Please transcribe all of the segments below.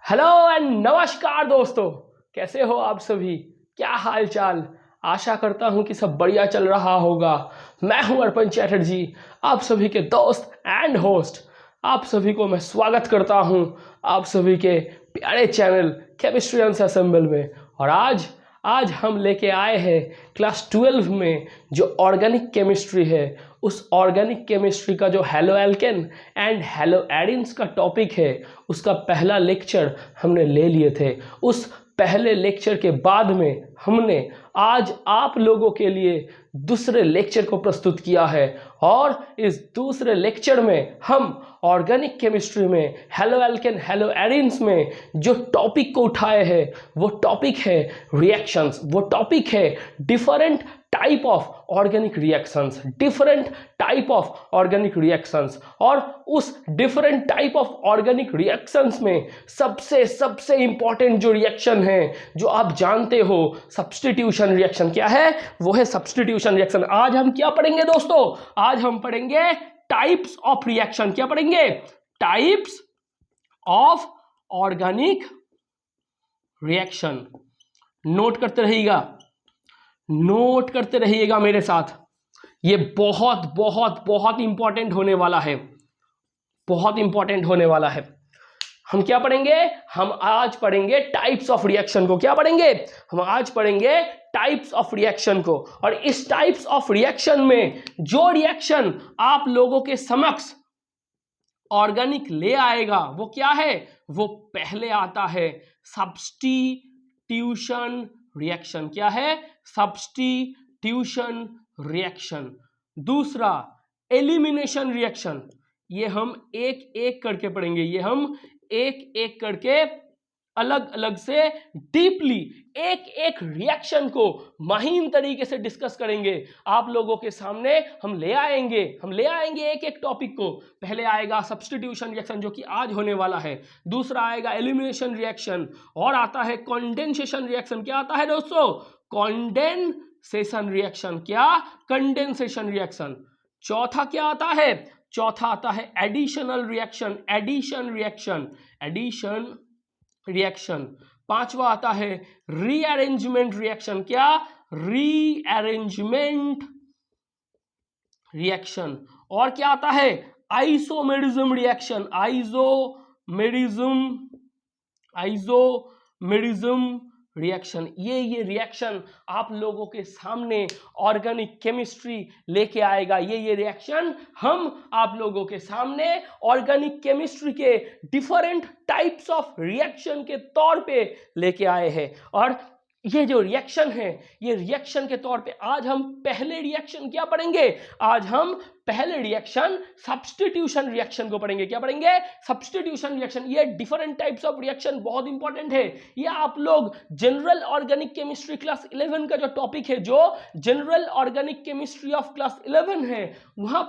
Hello and नमस्कार दोस्तों, कैसे हो आप सभी? क्या हाल चाल? आशा करता हूं कि सब बढ़िया चल रहा होगा। मैं हूं अर्पण चैटर्जी, आप सभी के दोस्त एंड होस्ट। आप सभी को मैं स्वागत करता हूं आप सभी के प्यारे चैनल केमिस्ट्री असेंबल में। और आज हम लेके आए हैं क्लास 12 में जो ऑर्गेनिक केमिस्ट्री है, उस ऑर्गेनिक केमिस्ट्री का जो हेलो एल्केन एंड हेलो एडिन्स का टॉपिक है, उसका पहला लेक्चर हमने ले लिए थे। उस पहले लेक्चर के बाद में हमने आज आप लोगों के लिए दूसरे लेक्चर को प्रस्तुत किया है। और इस दूसरे लेक्चर में हम ऑर्गेनिक केमिस्ट्री में हेलो एल्केन हेलो एडिन्स में जो टॉपिक को उठाए हैं, वो टॉपिक है रिएक्शंस। वो टॉपिक है different type of organic reactions, different type of organic reactions. और उस different type of organic reactions में सबसे इंपॉर्टेंट जो रिएक्शन है, जो आप जानते हो, सब्स्टिट्यूशन रिएक्शन। क्या है? वो है सब्स्टिट्यूशन रिएक्शन। आज हम क्या पढ़ेंगे दोस्तों? आज हम पढ़ेंगे टाइप्स ऑफ रिएक्शन। क्या पढ़ेंगे? Types of organic reaction. Note करते रहिएगा, नोट करते रहिएगा मेरे साथ। ये बहुत बहुत बहुत इंपॉर्टेंट होने वाला है, बहुत इंपॉर्टेंट होने वाला है। हम क्या पढ़ेंगे? हम आज पढ़ेंगे टाइप्स ऑफ रिएक्शन को। क्या पढ़ेंगे? हम आज पढ़ेंगे टाइप्स ऑफ रिएक्शन को। और इस टाइप्स ऑफ रिएक्शन में जो रिएक्शन आप लोगों के समक्ष ऑर्गेनिक ले आएगा, वो क्या है? वो पहले आता है सब्स्टिट्यूशन रिएक्शन। क्या है? Substitution reaction. दूसरा एलिमिनेशन रिएक्शन। ये हम एक एक करके पढ़ेंगे, ये हम एक एक करके अलग अलग से डीपली एक एक रिएक्शन को महीन तरीके से डिस्कस करेंगे। आप लोगों के सामने हम ले आएंगे एक एक टॉपिक को। पहले आएगा सब्स्टिट्यूशन रिएक्शन, जो कि आज होने वाला है। दूसरा आएगा एलिमिनेशन रिएक्शन, और आता है कंडेंसेशन रिएक्शन। क्या आता है दोस्तों? Condensation reaction. क्या? Condensation reaction. चौथा क्या आता है? चौथा आता है additional reaction, addition reaction, addition reaction. पांचवा आता है रीअरेंजमेंट रिएक्शन। क्या? Rearrangement reaction. और क्या आता है? Isomerism reaction, isomerism reaction. ये रिएक्शन आप लोगों के सामने ऑर्गेनिक केमिस्ट्री लेके आएगा। ये रिएक्शन हम आप लोगों के सामने ऑर्गेनिक केमिस्ट्री के डिफरेंट टाइप्स ऑफ रिएक्शन के तौर पे लेके आए हैं। और ये जो रिएक्शन है, ये रिएक्शन के तौर पे आज हम पहले रिएक्शन क्या पढ़ेंगे? आज हम पहले रिएक्शन सब्स्टिट्यूशन रिएक्शन को पढ़ेंगे। क्या पढ़ेंगे? Substitution reaction. ये डिफरेंट टाइप्स ऑफ रिएक्शन बहुत इंपॉर्टेंट है। ये आप लोग जनरल ऑर्गेनिक केमिस्ट्री क्लास 11 का जो टॉपिक है, जो general organic chemistry of class 11 है, वहां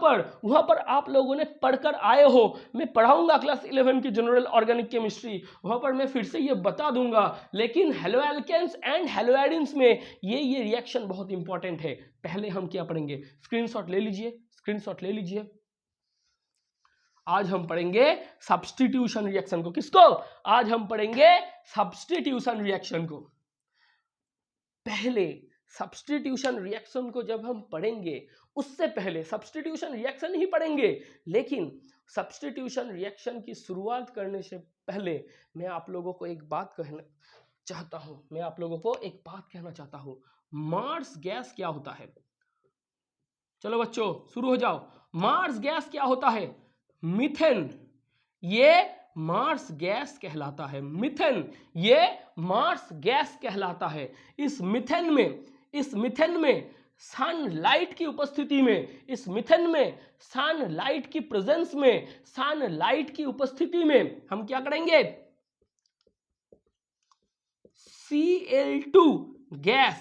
पर आप लोगों ने पढ़कर आए हो। मैं पढ़ाऊंगा क्लास 11 की जनरल ऑर्गेनिक केमिस्ट्री, वहां पर मैं फिर से ये बता दूंगा। लेकिन हेलो एल्केन्स एंड हेलो एडिन्स में ये रिएक्शन बहुत इंपॉर्टेंट है। पहले हम क्या पढ़ेंगे? स्क्रीनशॉट ले लीजिए, स्क्रीनशॉट ले लीजिए। आज हम पढ़ेंगे सब्स्टिट्यूशन रिएक्शन को। किसको? आज हम पढ़ेंगे सब्स्टिट्यूशन रिएक्शन को। पहले सब्स्टिट्यूशन रिएक्शन को जब हम पढ़ेंगे, उससे पहले सब्स्टिट्यूशन रिएक्शन ही पढ़ेंगे, लेकिन सब्स्टिट्यूशन रिएक्शन की शुरुआत करने से पहले मैं आप लोगों को एक बात कहना चाहता हूं। मार्स गैस क्या होता है? चलो बच्चों शुरू हो जाओ। मार्स गैस क्या होता है? मीथेन। ये मार्स गैस कहलाता है। मीथेन ये मार्स गैस कहलाता है। इस मीथेन में सनलाइट की उपस्थिति में, इस मीथेन में सनलाइट की प्रेजेंस में, सनलाइट की उपस्थिति में हम क्या करेंगे? Cl2 गैस,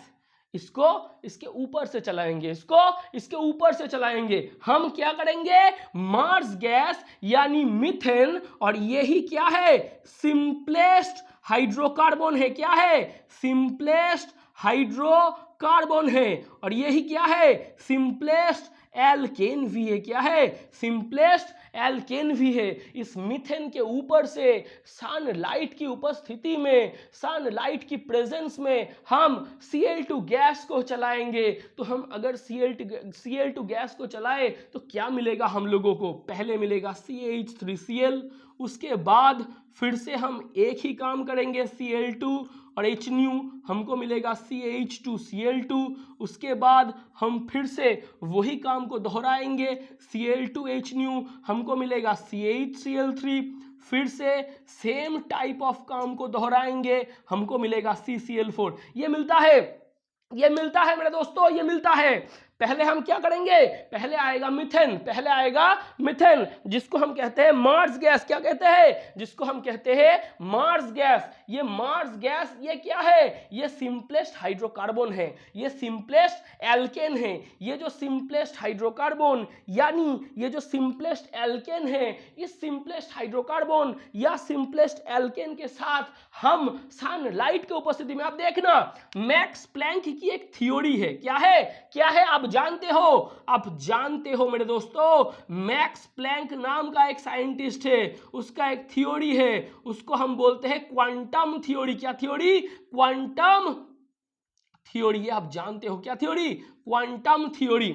इसको इसके ऊपर से चलाएंगे, इसको इसके ऊपर से चलाएंगे। हम क्या करेंगे? मार्स गैस यानी मीथेन, और यही क्या है? सिंपलेस्ट हाइड्रोकार्बन है। क्या है? सिंपलेस्ट हाइड्रोकार्बन है। और यही क्या है? सिंपलेस्ट एल्केन भी है। क्या है? सिंपलेस्ट एल्केन भी है। इस मीथेन के ऊपर से सनलाइट की उपस्थिति में, सनलाइट की प्रेजेंस में हम Cl2 गैस को चलाएंगे। तो हम अगर Cl2 गैस को चलाए तो क्या मिलेगा हम लोगों को? पहले मिलेगा CH3Cl, उसके बाद फिर से हम एक ही काम करेंगे Cl2 और HNu, हमको मिलेगा CH2Cl2। उसके बाद हम फिर से वही काम को दोहराएंगे Cl2HNu, हमको मिलेगा CHCl3। फिर से सेम टाइप ऑफ काम को दोहराएंगे, हमको मिलेगा CCl4। ये मिलता है मेरे दोस्तों, ये मिलता है। पहले हम क्या करेंगे? पहले आएगा मीथेन, जिसको हम कहते हैं मार्स गैस। क्या कहते हैं? जिसको हम कहते हैं मार्स गैस। ये मार्स गैस ये क्या है? ये सिंपलेस्ट हाइड्रोकार्बन है, ये सिंपलेस्ट एल्केन है। ये जो सिंपलेस्ट हाइड्रोकार्बन यानी ये जो सिंपलेस्ट एल्केन है, इस सिंपलेस्ट हाइड्रोकार्बन या सिंपलेस्ट एल्केन के साथ हम सनलाइट के उपस्थिति में, आप देखना मैक्स प्लैंक की एक थ्योरी है। क्या है? आप जानते हो मेरे दोस्तों, मैक्स प्लैंक नाम का एक साइंटिस्ट है, उसका एक थ्योरी है, उसको हम बोलते हैं क्वांटम थ्योरी। क्या थ्योरी? Quantum theory. ये आप जानते हो क्या थ्योरी? Quantum theory.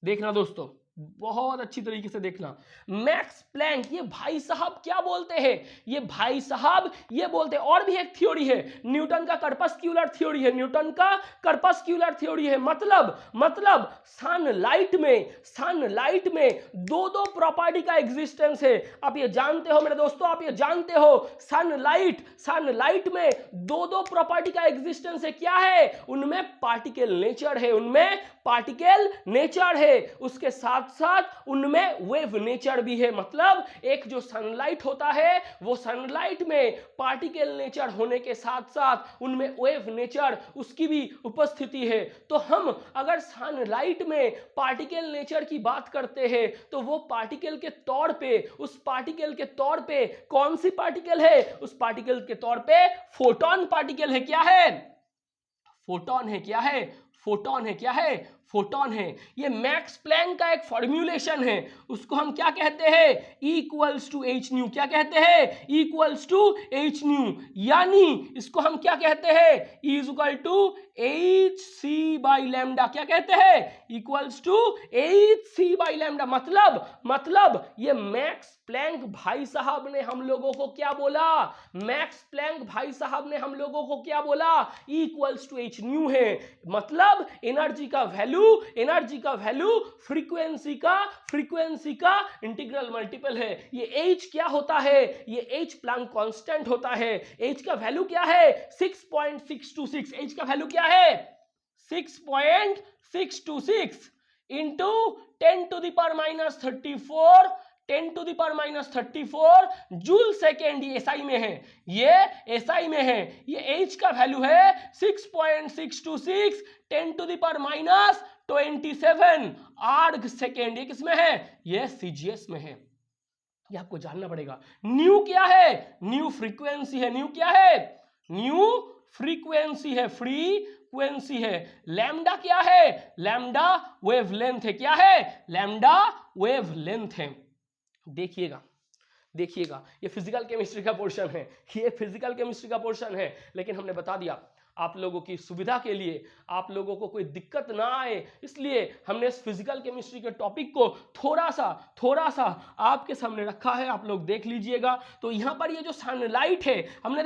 देखना दोस्तों, बहुत अच्छी तरीके से देखना। मैक्स प्लैंक ये भाई साहब क्या बोलते हैं? ये भाई साहब ये बोलते हैं, और भी एक थ्योरी है, न्यूटन का कर्पस्क्यूलर थ्योरी है, न्यूटन का कर्पस्क्यूलर थ्योरी है। मतलब सनलाइट में दो प्रॉपर्टी का एग्जिस्टेंस है। आप ये जानते हो मेरे दोस्तों, आप ये जानते हो सनलाइट में दो प्रॉपर्टी का एग्जिस्टेंस है। क्या है? उनमें पार्टिकल नेचर है, उसके साथ साथ उनमें वेव नेचर भी है। मतलब एक जो सनलाइट होता है, वो सनलाइट में पार्टिकल नेचर होने के साथ साथ उनमें वेव नेचर उसकी भी उपस्थिति है। तो हम अगर सनलाइट में पार्टिकल नेचर की बात करते हैं तो वो पार्टिकल के तौर पे, उस पार्टिकल के तौर पे कौन सी पार्टिकल है? उस पार्टिकल के तौर पे फोटोन पार्टिकल है। क्या है? फोटोन है। क्या है? फोटोन है। क्या है? फोटोन है। ये मैक्स प्लैंक का एक फॉर्म्यूलेशन है, उसको हम क्या कहते हैं? E=hν। क्या कहते हैं? E=hν। यानी इसको हम क्या कहते हैं? E=hc/λ। क्या कहते हैं? E=hc/λ। मतलब ये मैक्स प्लैंक भाई साहब ने हम लोगों को क्या बोला? मैक्स प्लैंक भाई साहब ने हम लोगों को क्या बोला? E=hν है। मतलब एनर्जी का वैल्यू फ्रीक्वेंसी का इंटीग्रल मल्टीपल है। ये H क्या होता है? ये H प्लैंक कांस्टेंट होता है। H का वैल्यू क्या है? 6.626। H का वैल्यू क्या है? 6.626 इंटू 10⁻34 जूल सेकेंड। ये एसआई में है, ये H का वैल्यू है 6.626 10⁻27 आर्ग सेकेंड। ये किसमें है? ये सीजीएस में है। ये आपको जानना पड़ेगा। न्यू क्या है? न्यू फ्रीक्वेंसी है। न्यू क्या है? न्यू फ्रीक्वेंसी है। लैम्डा क्या है? लैम्डा वेवलेंथ है। क्या है? लैम्डा वेवलेंथ है। देखिएगा, ये फिजिकल केमिस्ट्री का पोर्शन है, लेकिन हमने बता दिया आप लोगों की सुविधा के लिए, आप लोगों को कोई दिक्कत ना आए, इसलिए हमने इस फिजिकल केमिस्ट्री के टॉपिक को थोड़ा सा आपके सामने रखा है। आप लोग देख लीजिएगा। तो यहाँ पर ये जो सनलाइट है, हमने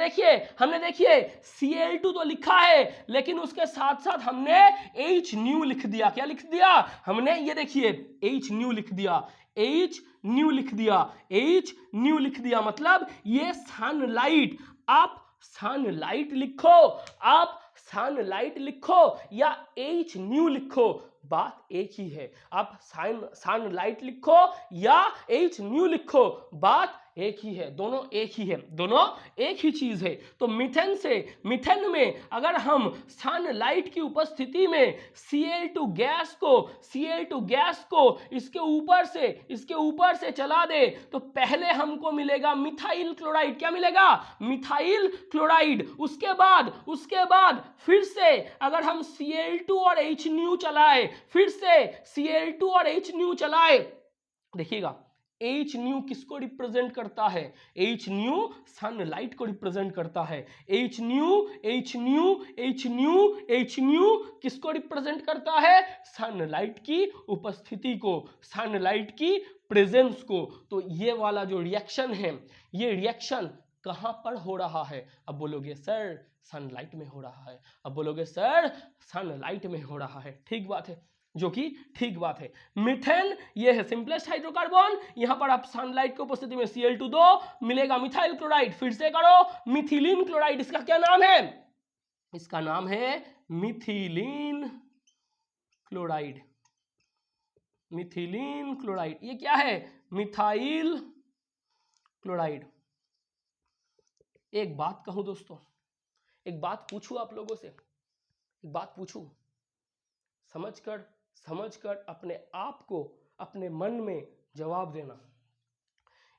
देखिए Cl2 तो लिखा है, लेकिन उसके साथ साथ हमने Hν लिख दिया। क्या लिख दिया हमने? ये देखिए Hν लिख दिया। मतलब ये सनलाइट, आप सनलाइट लिखो या Hν लिखो, बात एक ही है। आप सनलाइट लिखो या Hν लिखो, बात एक ही है। दोनों एक ही चीज है। तो मीथेन में अगर हम सनलाइट की उपस्थिति में Cl2 गैस को इसके ऊपर से चला दे तो पहले हमको मिलेगा मिथाइल क्लोराइड। क्या मिलेगा? Methyl chloride. उसके बाद फिर से अगर हम Cl2 और Hν चलाए, देखिएगा एच न्यू किसको रिप्रेजेंट करता है? एच न्यू सनलाइट को रिप्रेजेंट करता है। H new H new H new H new किसको रिप्रेजेंट करता है? सनलाइट की उपस्थिति को, सनलाइट की प्रेजेंस को। तो ये वाला जो रिएक्शन है, ये रिएक्शन कहां पर हो रहा है? अब बोलोगे सर सनलाइट में हो रहा है। अब बोलोगे सर सनलाइट में हो रहा है। ठीक बात है, जो कि ठीक बात है। मीथेन ये है सिंपलेस्ट हाइड्रोकार्बन। यहां पर आप सनलाइट की उपस्थिति में Cl2 दो मिलेगा मिथाइल क्लोराइड। फिर से करो, मिथिलीन क्लोराइड। इसका क्या नाम है? इसका नाम है मिथिलीन क्लोराइड। मिथिलीन क्लोराइड ये क्या है? Methyl chloride. एक बात कहूं दोस्तों, एक बात पूछूं आप लोगों से, एक बात पूछूं, समझकर अपने आप को, अपने मन में जवाब देना।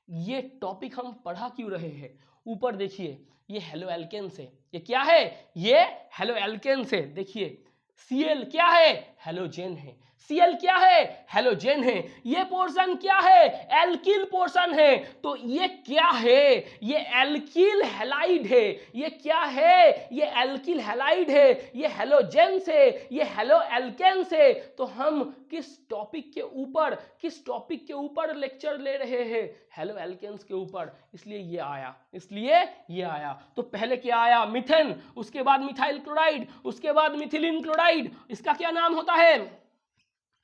ये टॉपिक हम पढ़ा क्यों रहे हैं? ऊपर देखिए, ये हेलो एल्केन्स है। ये क्या है? ये हेलो एल्केन्स है। देखिए Cl क्या है? हेलोजेन है। Cl क्या है? हेलोजेन है। ये पोर्शन क्या है? एल्किल पोर्शन है। तो ये क्या है? ये एल्किल हैलाइड है। ये क्या है? ये एल्किल हैलाइड है। ये हेलोजेन से, ये हेलो एल्केन्स है। तो हम किस टॉपिक के ऊपर लेक्चर ले रहे हैं? हेलो एल्केन्स के ऊपर। इसलिए ये आया। तो पहले क्या आया? मीथेन, उसके बाद मिथाइल क्लोराइड, उसके बाद मिथिलीन क्लोराइड। इसका क्या नाम होता है?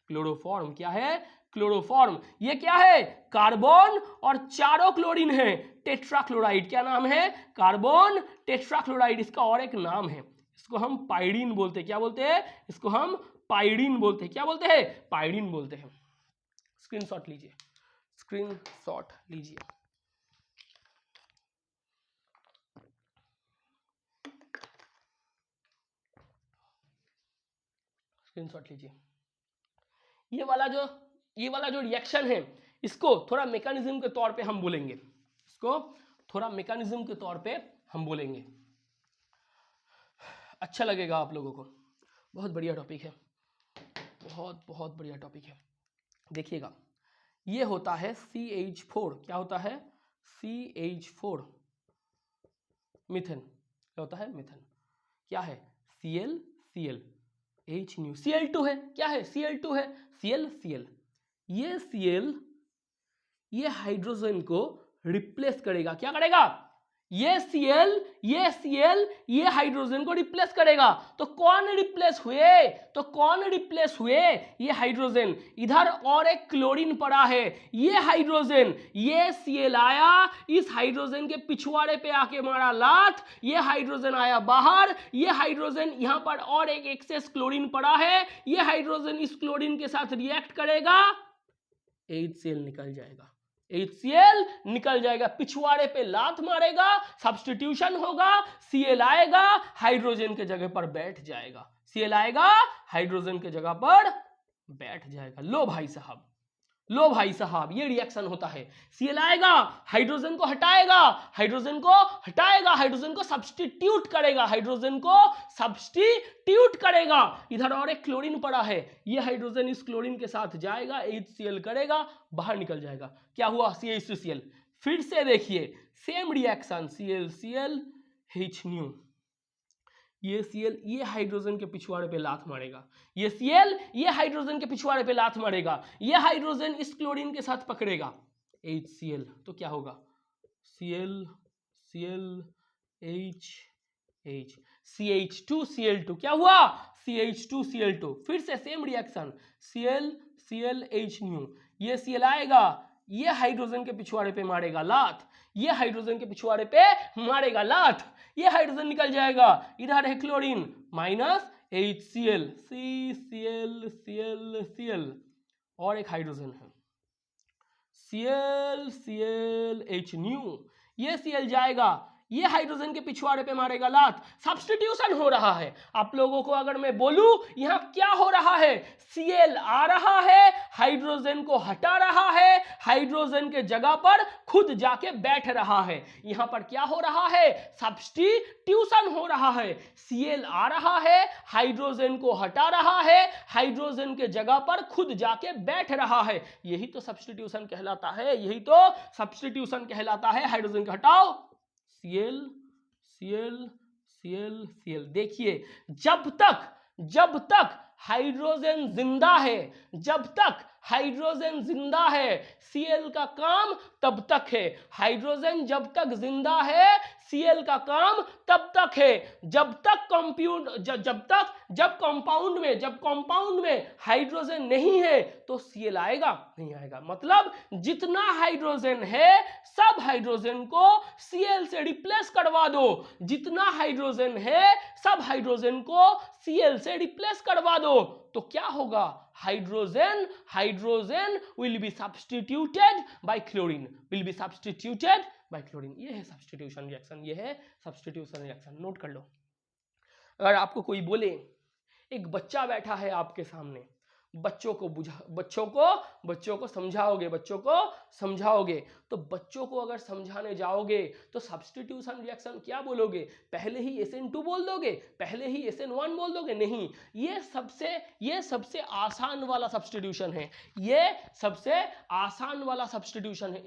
क्लोरोफॉर्म। क्या है? क्लोरोफॉर्म। ये क्या है? कार्बन और चारों क्लोरीन है, टेट्राक्लोराइड। क्या नाम है? Carbon tetrachloride. इसका और एक नाम है, इसको हम पाइरीन बोलते हैं। क्या बोलते हैं? इसको हम पाइरीन बोलते हैं। क्या बोलते हैं? पाइरीन बोलते हैं। स्क्रीनशॉट लीजिए, स्क्रीनशॉट लीजिए। स्क्रीनशॉट लीजिए। ये वाला जो रिएक्शन है, इसको थोड़ा मैकेनिज्म के तौर पे हम बोलेंगे। इसको थोड़ा मैकेनिज्म के तौर पे हम बोलेंगे, अच्छा लगेगा आप लोगों को। बहुत बढ़िया टॉपिक है, बहुत बढ़िया टॉपिक है। देखिएगा, ये होता है CH4। क्या होता है? CH4 methane. क्या होता है? मीथेन। क्या है? Cl H new. Cl2 है। क्या है? Cl2 है। Cl ये Cl ये हाइड्रोजन को रिप्लेस करेगा। क्या करेगा? ये Cl ये हाइड्रोजन को रिप्लेस करेगा। तो कौन रिप्लेस हुए? ये हाइड्रोजन। इधर और एक क्लोरीन पड़ा है। ये हाइड्रोजन, ये Cl आया, इस हाइड्रोजन के पिछवाड़े पे आके मारा लात। ये हाइड्रोजन आया बाहर। ये हाइड्रोजन, यहां पर और एक एक्सेस क्लोरीन पड़ा है। ये हाइड्रोजन इस क्लोरीन के साथ रिएक्ट करेगा, HCl निकल जाएगा। HCl निकल जाएगा, पिछवाड़े पे लात मारेगा, सब्स्टिट्यूशन होगा, Cl आएगा, हाइड्रोजन के जगह पर बैठ जाएगा। Cl आएगा, हाइड्रोजन के जगह पर बैठ जाएगा। लो भाई साहब, ये रिएक्शन होता है। Cl आएगा, हाइड्रोजन को हटाएगा, हाइड्रोजन को सब्स्टिट्यूट करेगा, इधर और एक क्लोरीन पड़ा है। ये हाइड्रोजन इस क्लोरीन के साथ जाएगा, HCl करेगा, बाहर निकल जाएगा। क्या हुआ? CH2Cl। फिर से देखिए same reaction, Cl H new. ये Cl ये हाइड्रोजन के पिछवाड़े पे लात मारेगा। ये Cl ये हाइड्रोजन के पिछवाड़े पे लात मारेगा। ये हाइड्रोजन इस क्लोरीन के साथ पकड़ेगा, HCl। तो क्या होगा? Cl H CH2Cl2। क्या हुआ? CH2Cl2। फिर से same reaction, Cl H new. ये Cl आएगा, ये हाइड्रोजन के पिछवाड़े पे मारेगा लात, ये हाइड्रोजन के पिछवाड़े पे मारेगा लात, ये हाइड्रोजन निकल जाएगा, इधर है क्लोरीन माइनस HCl, Cl और एक हाइड्रोजन है Cl H न्यू। ये Cl जाएगा, ये हाइड्रोजन के पिछवाड़े पे मारेगा लात, सब्स्टिट्यूशन हो रहा है। आप लोगों को अगर मैं बोलूं यहां क्या हो रहा है, Cl आ रहा है, हाइड्रोजन को हटा रहा है, हाइड्रोजन के जगह पर खुद जाके बैठ रहा है। यहां पर क्या हो रहा है, सब्स्टिट्यूशन हो रहा है। Cl आ रहा है, हाइड्रोजन को हटा रहा है, हाइड्रोजन के जगह पर खुद जाके बैठ रहा है। यही तो सब्स्टिट्यूशन कहलाता है, यही तो सब्स्टिट्यूशन कहलाता है। हाइड्रोजन को हटाओ, Cl Cl Cl Cl। देखिए जब तक हाइड्रोजन जिंदा है, जब तक हाइड्रोजन जिंदा है, Cl का काम तब तक है। हाइड्रोजन जब तक जिंदा है, Cl का काम तब तक है। जब कंपाउंड में हाइड्रोजन नहीं है तो Cl आएगा नहीं आएगा। मतलब जितना हाइड्रोजन है सब हाइड्रोजन को Cl से रिप्लेस करवा दो, जितना हाइड्रोजन है सब हाइड्रोजन को Cl से रिप्लेस करवा दो, तो क्या होगा, hydrogen will be substituted by chlorine, will be substituted by chlorine. ये है सब्स्टिट्यूशन रिएक्शन, ये है सब्स्टिट्यूशन रिएक्शन। नोट कर लो। अगर आपको कोई बोले, एक बच्चा बैठा है आपके सामने, बच्चों को समझाओगे, तो बच्चों को अगर समझाने जाओगे तो सब्स्टिट्यूशन रिएक्शन क्या बोलोगे, पहले ही SN2 बोल दोगे, पहले ही SN1 बोल दोगे? नहीं, ये सबसे आसान वाला सब्स्टिट्यूशन है, ये सबसे आसान वाला सब्स्टिट्यूशन है।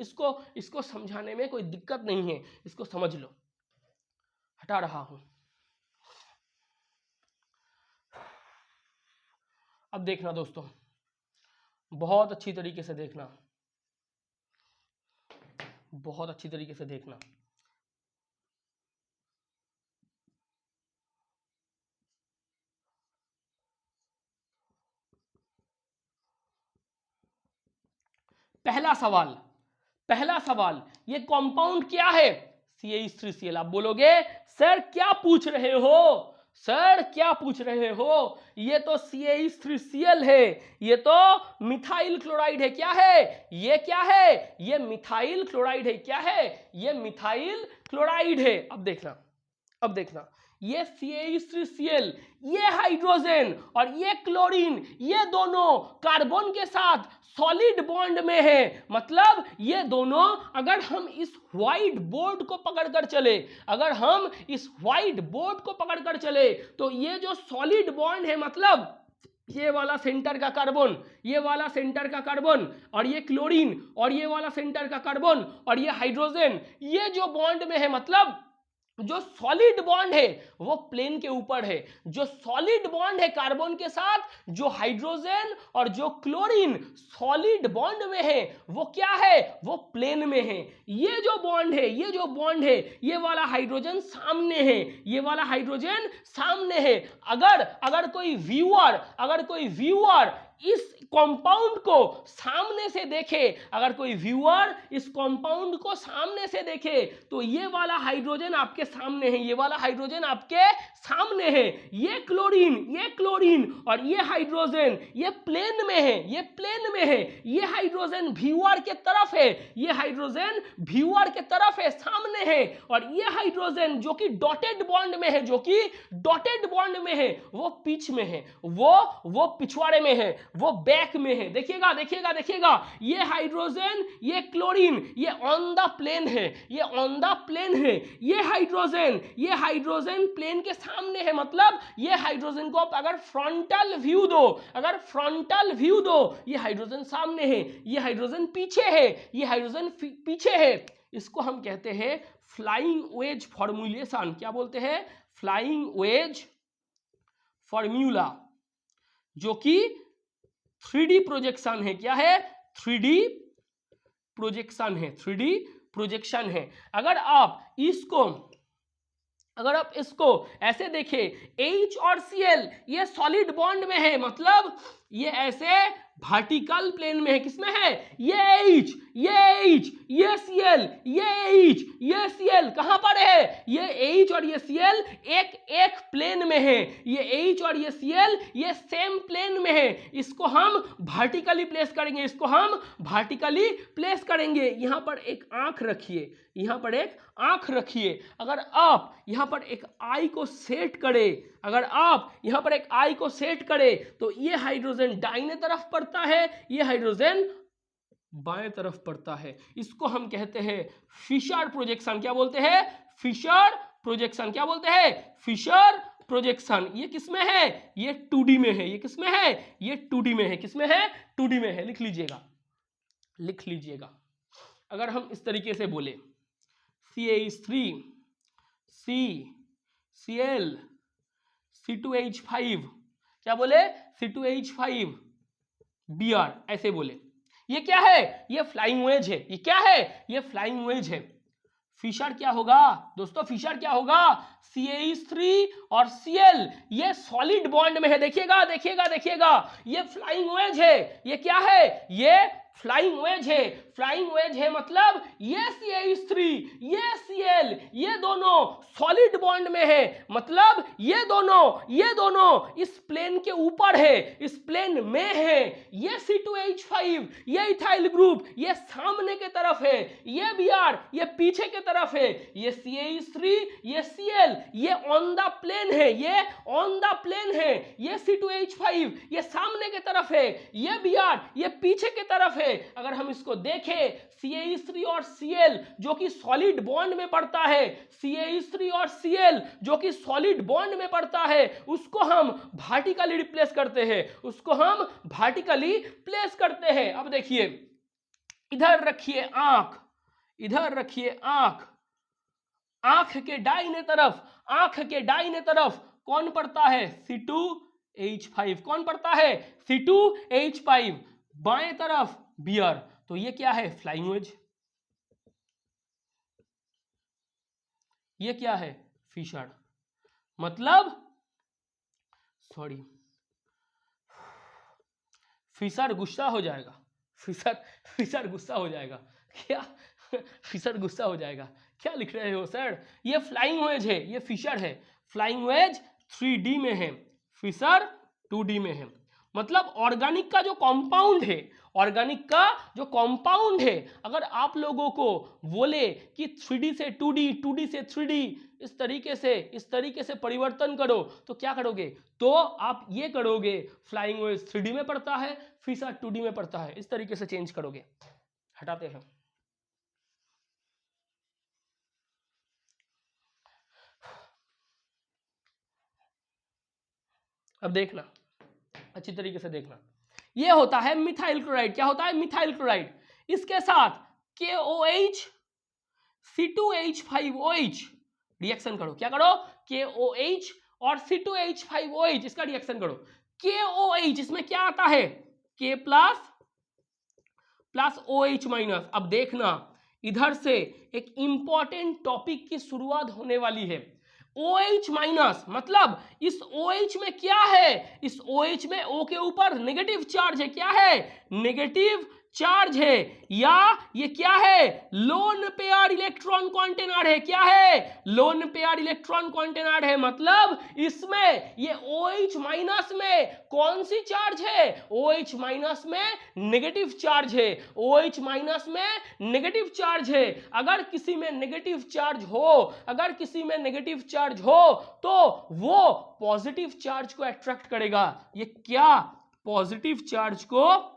इसको समझाने में कोई दिक्कत नहीं है, इसको समझ लो। हटा रहा हूं। अब देखना दोस्तों, बहुत अच्छी तरीके से देखना, बहुत अच्छी तरीके से देखना। पहला सवाल, ये कंपाउंड क्या है, CH3Cl। आप बोलोगे सर क्या पूछ रहे हो, सर क्या पूछ रहे हो, ये तो CH3Cl है, ये तो मिथाइल क्लोराइड है। क्या है ये, क्या है ये, मिथाइल क्लोराइड है। क्या है ये, मिथाइल क्लोराइड है। अब देखना ये CH3Cl, ये हाइड्रोजन और ये क्लोरीन, ये दोनों कार्बन के साथ सॉलिड बॉन्ड में है। मतलब ये दोनों, अगर हम इस व्हाइट बोर्ड को पकड़कर चले, अगर हम इस व्हाइट बोर्ड को पकड़कर चले, तो ये जो सॉलिड बॉन्ड है, मतलब ये वाला सेंटर का कार्बन, ये वाला सेंटर का कार्बन, और ये क्लोरीन, और ये वाला सेंटर का कार्बन, और ये हाइड्रोजन, ये जो बॉन्ड में है, मतलब जो सॉलिड बॉन्ड है वो प्लेन के ऊपर है। जो सॉलिड बॉन्ड है कार्बन के साथ, जो हाइड्रोजन और जो क्लोरीन सॉलिड बॉन्ड में है, वो क्या है, वो प्लेन में है। ये जो बॉन्ड है, ये वाला हाइड्रोजन सामने है, ये वाला हाइड्रोजन सामने है। अगर कोई व्यूअर इस कंपाउंड को सामने से देखे, अगर कोई व्यूअर इस कंपाउंड को सामने से देखे, तो ये वाला हाइड्रोजन आपके सामने है, ये वाला हाइड्रोजन आपके सामने है। ये क्लोरीन और ये हाइड्रोजन ये प्लेन में है, ये प्लेन में है। ये हाइड्रोजन व्यूअर के तरफ है, ये हाइड्रोजन व्यूअर के तरफ है, सामने है। और ये हाइड्रोजन जो कि डॉटेड बॉन्ड में है, वो पिच में है, वो पिछवाड़े में है, वो बैक में है। देखिएगा, ये हाइड्रोजन, ये क्लोरीन, ये ऑन द प्लेन है, ये हाइड्रोजन प्लेन के सामने है। मतलब ये हाइड्रोजन को आप अगर फ्रंटल व्यू दो, ये हाइड्रोजन सामने है, ये हाइड्रोजन पीछे है। इसको हम कहते हैं फ्लाइंग वेज फॉर्मूलेशन। क्या बोलते हैं, फ्लाइंग वेज फॉर्मूला, जो कि 3D प्रोजेक्शन है। क्या है, 3D प्रोजेक्शन है। अगर आप इसको ऐसे देखें, H और Cl ये सॉलिड बॉन्ड में है, मतलब ये ऐसे वर्टिकल प्लेन में है। किसमें है, ये H, ये Cl, ये Cl कहां पर है, ये H और ये Cl एक प्लेन में है। ये H और ये Cl ये सेम प्लेन में है। इसको हम वर्टिकली प्लेस करेंगे। यहां पर एक आंख रखिए, अगर आप यहां पर एक आई को सेट करें, तो ये हाइड्रोजन दाहिने तरफ पड़ता है, ये हाइड्रोजन बाएं तरफ पड़ता है। इसको हम कहते हैं फिशर प्रोजेक्शन। क्या बोलते हैं? Fischer projection. क्या बोलते हैं? Fischer projection. ये किसमें है? ये 2D में है। ये किसमें है? ये 2D में है। किसमें है? 2D में है। लिख लीजिएगा, लिख लीजिएगा। अगर हम इस तरीके से बोले CaH3 C Cl C2H5, क्या बोले? C2H5 Br, ऐसे बोले। ये क्या है? ये फ्लाइंग वेज है। ये क्या है? ये फ्लाइंग वेज है। फिशर क्या होगा दोस्तों? फिशर क्या होगा? CaH3 और Cl ये सॉलिड बॉन्ड में है। देखिएगा देखिएगा देखिएगा, ये फ्लाइंग वेज है। ये क्या है? ये फ्लाइंग वेज है। फ्लाइंग वेज है मतलब ये CaH3 ये Cl ये दोनों सॉलिड बॉन्ड में है। मतलब ये दोनों इस प्लेन के ऊपर है, इस प्लेन में है। ये C2H5 ये इथाइल ग्रुप ये सामने के तरफ है, ये Br ये पीछे के तरफ है, ये CaH3 ये Cl ये ऑन द प्लेन है, ये ऑन द प्लेन है, ये C2H5 ये सामने के तरफ है, ये Br ये पीछे के तरफ है। अगर हम इसको देखें CaH3 और Cl जो कि सॉलिड बॉन्ड में पड़ता है, CaH3 और Cl जो कि सॉलिड बॉन्ड में पड़ता है, उसको हम वर्टिकली रिप्लेस करते हैं, उसको हम वर्टिकली प्लेस करते हैं। अब देखिए, इधर रखिए आंख, इधर रखिए आंख। आंख के दाहिने तरफ, आंख के दाहिने तरफ कौन पड़ता है? C2H5। कौन पड़ता है? C2H5। बाएं तरफ Br। तो ये क्या है? Flying wedge. ये क्या है? फिशर। मतलब सॉरी, फिशर गुस्सा हो जाएगा। फिशर गुस्सा हो जाएगा। क्या? फिशर गुस्सा हो जाएगा। क्या लिख रहे हो सर? ये फ्लाइंग वेज है, ये फिशर है। फ्लाइंग वेज 3D में है, फिशर 2D में है। मतलब ऑर्गेनिक का जो कंपाउंड है, ऑर्गेनिक का जो कंपाउंड है, अगर आप लोगों को बोले कि 3D से 2D 2D से 3D इस तरीके से परिवर्तन करो, तो क्या करोगे? तो आप ये करोगे, फ्लाइंग वेज 3D में पड़ता है, फिशर 2D में पड़ता है, इस तरीके से चेंज करोगे। हटाते हैं। अब देखना, अच्छी तरीके से देखना, ये होता है मिथाइल क्लोराइड। क्या होता है? Methyl chloride. इसके साथ KOH C2H5OH रिएक्शन करो। क्या करो? KOH और C2H5OH इसका रिएक्शन करो। KOH इसमें क्या आता है? K plus OH minus. अब देखना, इधर से एक इंपॉर्टेंट टॉपिक की शुरुआत होने वाली है। OH माइनस मतलब इस OH में क्या है? इस OH में O के ऊपर नेगेटिव चार्ज है। क्या है? नेगेटिव चार्ज है। या ये क्या है? लोन पेयर इलेक्ट्रॉन कॉन्टेनर है। क्या है? लोन पेयर इलेक्ट्रॉन कॉन्टेनर है। मतलब इसमें ये OH माइनस में कौन सी चार्ज है? OH माइनस में नेगेटिव चार्ज है। OH माइनस में नेगेटिव चार्ज है। अगर किसी में नेगेटिव चार्ज हो, अगर किसी में नेगेटिव चार्ज हो तो वो पॉजिटिव चार्ज को अट्रैक्ट करेगा। ये क्या? पॉजिटिव चार्ज को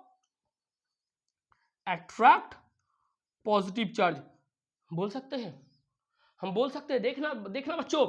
अट्रैक्ट, पॉजिटिव चार्ज बोल सकते हैं, हम बोल सकते हैं। देखना देखना बच्चों,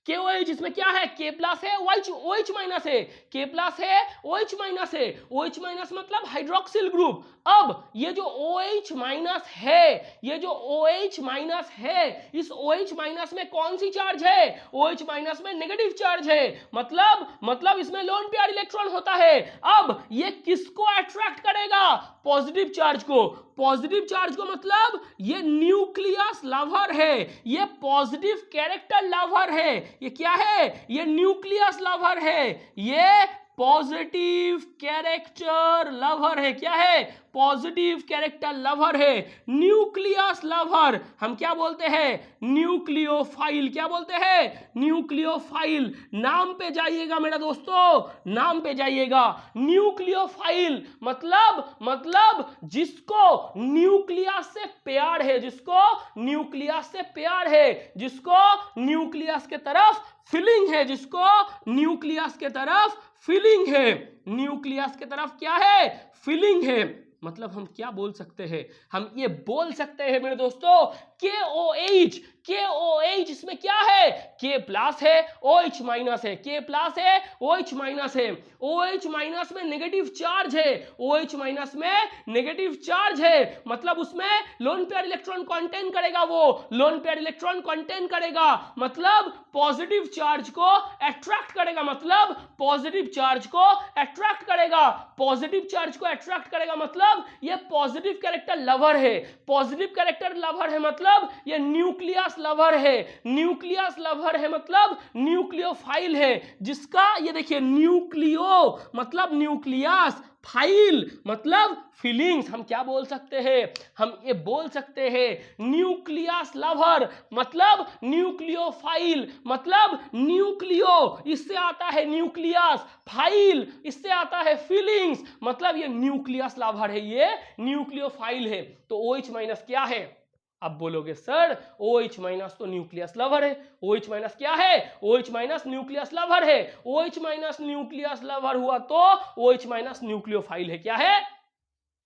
KOH इसमें क्या है? K प्लस है, OH माइनस है। K प्लस है, OH माइनस है। OH माइनस मतलब हाइड्रोक्सिल ग्रुप। अब ये जो OH माइनस है, ये जो OH माइनस है, इस OH माइनस में कौन सी चार्ज है? OH माइनस में नेगेटिव चार्ज है। मतलब इसमें लोन पेयर इलेक्ट्रॉन होता है। अब ये किसको अट्रैक्ट करेगा? पॉजिटिव चार्ज को। पॉजिटिव चार्ज को मतलब ये न्यूक्लियस लवर है, ये पॉजिटिव कैरेक्टर लवर है। ये क्या है? ये न्यूक्लियस लवर है, ये पॉजिटिव कैरेक्टर लवर है। क्या है? पॉजिटिव कैरेक्टर लवर है, न्यूक्लियस लवर। हम क्या बोलते हैं? न्यूक्लियोफाइल। क्या बोलते हैं? न्यूक्लियोफाइल। नाम पे जाइएगा मेरा दोस्तों, नाम पे जाइएगा। न्यूक्लियोफाइल मतलब जिसको न्यूक्लियस से प्यार है, जिसको न्यूक्लियस से प्यार है, जिसको न्यूक्लियस के तरफ फीलिंग है, जिसको न्यूक्लियस के तरफ फीलिंग है, न्यूक्लियस के तरफ क्या है? फीलिंग है। मतलब हम क्या बोल सकते हैं, हम ये बोल सकते हैं मेरे दोस्तों KOH, KOH इसमें क्या है, K प्लस है OH माइनस है, K प्लस है OH माइनस है, OH माइनस में नेगेटिव चार्ज है, OH माइनस में नेगेटिव चार्ज है, मतलब उसमें लोन पेयर इलेक्ट्रॉन कंटेन करेगा, वो लोन पेयर इलेक्ट्रॉन कंटेन करेगा, मतलब पॉजिटिव चार्ज को अट्रैक्ट करेगा, मतलब पॉजिटिव चार्ज को अट्रैक्ट करेगा, पॉजिटिव चार्ज को अट्रैक्ट करेगा, मतलब ये पॉजिटिव कैरेक्टर लवर है, पॉजिटिव कैरेक्टर लवर है, मतलब ये न्यूक्लियस लवर है, न्यूक्लियस लवर है, मतलब न्यूक्लियोफाइल है, जिसका ये देखिए न्यूक्लियो मतलब न्यूक्लियस, फाइल मतलब फीलिंग्स, हम क्या बोल सकते हैं, हम ये बोल सकते हैं न्यूक्लियस लवर मतलब न्यूक्लियोफाइल, मतलब न्यूक्लियो इससे आता है न्यूक्लियस, फाइल इससे आता है फीलिंग्स, मतलब ये न्यूक्लियस लवर है, ये न्यूक्लियोफाइल है। तो OH माइनस क्या है, अब बोलोगे सर OH माइनस तो न्यूक्लियस लवर है, OH माइनस क्या है, OH माइनस न्यूक्लियस लवर है, OH माइनस न्यूक्लियस लवर हुआ तो OH माइनस न्यूक्लियोफाइल है, क्या है,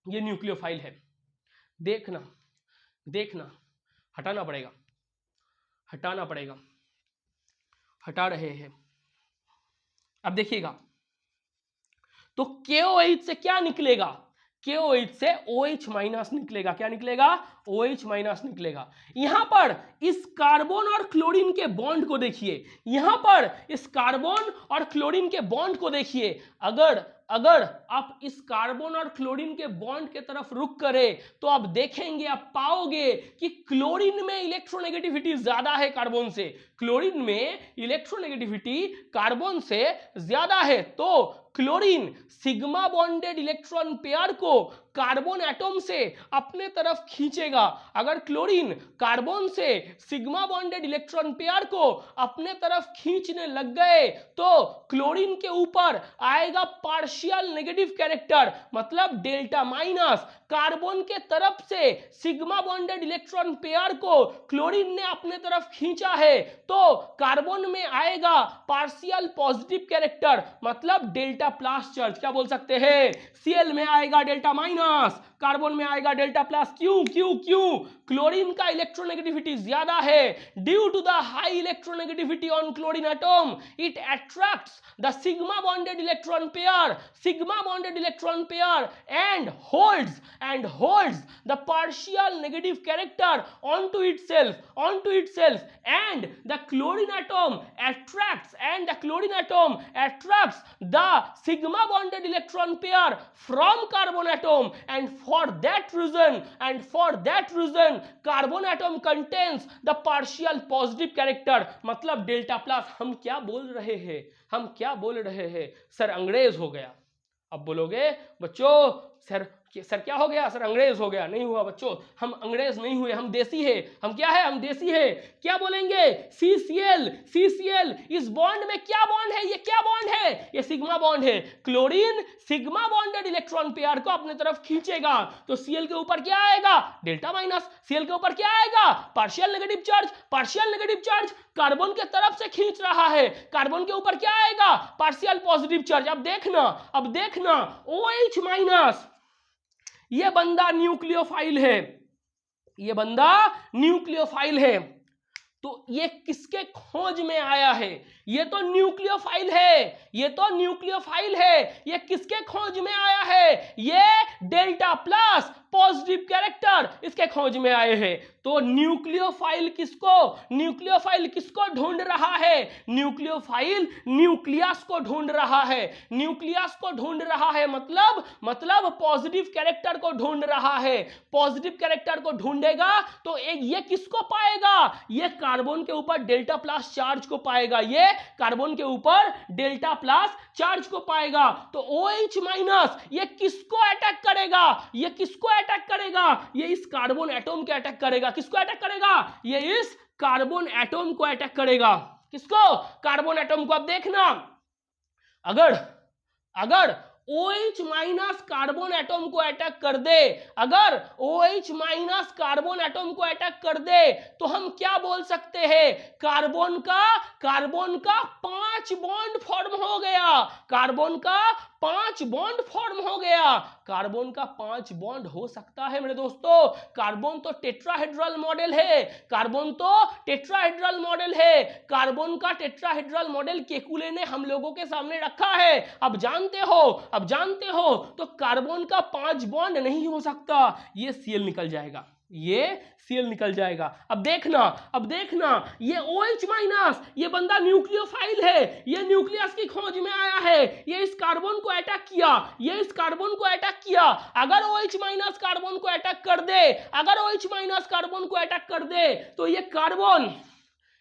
ये न्यूक्लियोफाइल है। देखना देखना, हटाना पड़ेगा, हटाना पड़ेगा, हटा रहे हैं। अब देखिएगा तो KOH से क्या निकलेगा, KOH से OH माइनस निकलेगा, क्या निकलेगा, OH माइनस निकलेगा। यहां पर इस कार्बन और क्लोरीन के बॉन्ड को देखिए, यहां पर इस कार्बन और क्लोरीन के बॉन्ड को देखिए, अगर आप इस कार्बन और क्लोरीन के बॉन्ड के तरफ रुख करें तो आप देखेंगे, आप पाओगे कि क्लोरीन में इलेक्ट्रोनेगेटिविटी ज्यादा है कार्बन से, क्लोरीन में इलेक्ट्रोनेगेटिविटी कार्बन से ज्यादा है, तो chlorine sigma bonded electron pair को कार्बन एटम से अपने तरफ खींचेगा। अगर क्लोरीन कार्बन से सिग्मा बॉन्डेड इलेक्ट्रॉन पेयर को अपने तरफ खींचने लग गए तो क्लोरीन के ऊपर आएगा पार्शियल नेगेटिव कैरेक्टर, मतलब डेल्टा माइनस, कार्बन के तरफ से सिग्मा बॉन्डेड इलेक्ट्रॉन पेयर को क्लोरीन ने अपने तरफ खींचा है तो कार्बन में आएगा पार्शियल पॉजिटिव कैरेक्टर, मतलब डेल्टा प्लस चार्ज, क्या बोल सकते हैं, Cl में आएगा डेल्टा माइनस, कार्बन में आएगा डेल्टा प्लस, क्यों क्यों क्यों, क्लोरीन का इलेक्ट्रोनेगेटिविटी ज्यादा है, due to the high electronegativity on chlorine atom it attracts the sigma bonded electron pair, sigma bonded electron pair and holds the partial negative character onto itself and the chlorine atom attracts the sigma bonded electron pair from carbon atom, and for that reason carbon atom contains the partial positive character, मतलब delta plus. हम क्या बोल रहे हैं sir, अंग्रेज हो गया। अब बोलोगे बच्चों सर क्या हो गया, सर अंग्रेज हो गया, नहीं हुआ बच्चों, हम अंग्रेज नहीं हुए, हम देसी है, हम क्या है, हम देसी है। क्या बोलेंगे, CCl इस बॉन्ड में क्या बॉन्ड है, ये क्या बॉन्ड है, ये सिग्मा बॉन्ड है, chlorine sigma bonded electron pair को अपने तरफ खींचेगा तो Cl के ऊपर क्या आएगा, डेल्टा माइनस, Cl के ऊपर क्या आएगा, पार्शियल नेगेटिव चार्ज कार्बन के तरफ से खींच रहा है, कार्बन के ऊपर क्या आएगा, पार्शियल पॉजिटिव चार्ज। अब देखना OH माइनस, ये बंदा न्यूक्लियोफाइल है, तो ये किसके खोज में आया है, ये तो न्यूक्लियोफाइल है, ये किसके खोज में आया है, ये डेल्टा प्लस पॉजिटिव कैरेक्टर इसके खोज में आए हैं। तो न्यूक्लियोफाइल किसको ढूंढ रहा है, न्यूक्लियोफाइल न्यूक्लियस को ढूंढ रहा है, मतलब पॉजिटिव कैरेक्टर को ढूंढ रहा है, पॉजिटिव कैरेक्टर को ढूंढेगा तो ये किसको पाएगा, ये कार्बन के ऊपर डेल्टा प्लस चार्ज को पाएगा, ये कार्बन के ऊपर डेल्टा प्लस चार्ज को पाएगा। तो OH माइनस ये किसको अटैक करेगा, ये इस कार्बन एटम के अटैक करेगा, किसको अटैक करेगा, ये इस कार्बन एटम को अटैक करेगा, किसको, कार्बन एटम को। अब देखना अगर OH माइनस कार्बन एटम को अटैक कर दे, अगर OH माइनस कार्बन एटम को अटैक कर दे तो हम क्या बोल सकते हैं, कार्बन का 5 बॉन्ड फॉर्म हो गया, कार्बन का 5 बॉन्ड फॉर्म हो गया। कार्बन का 5 बॉन्ड हो सकता है मेरे दोस्तों। कार्बन तो टेट्राहेड्रल मॉडल है, कार्बन तो टेट्राहेड्रल मॉडल है। कार्बन का टेट्राहेड्रल मॉडल केकुले ने हम लोगों के सामने रखा है। अब जानते हो तो कार्बन का 5 बॉन्ड नहीं हो सकता, ये Cl निकल जाएगा, ये Cl निकल जाएगा। अब देखना ये OH माइनस, ये बंदा न्यूक्लियोफाइल है, ये न्यूक्लियस की खोज में आया है, ये इस कार्बन को अटैक किया, अगर OH माइनस कार्बन को अटैक कर दे, तो ये कार्बन,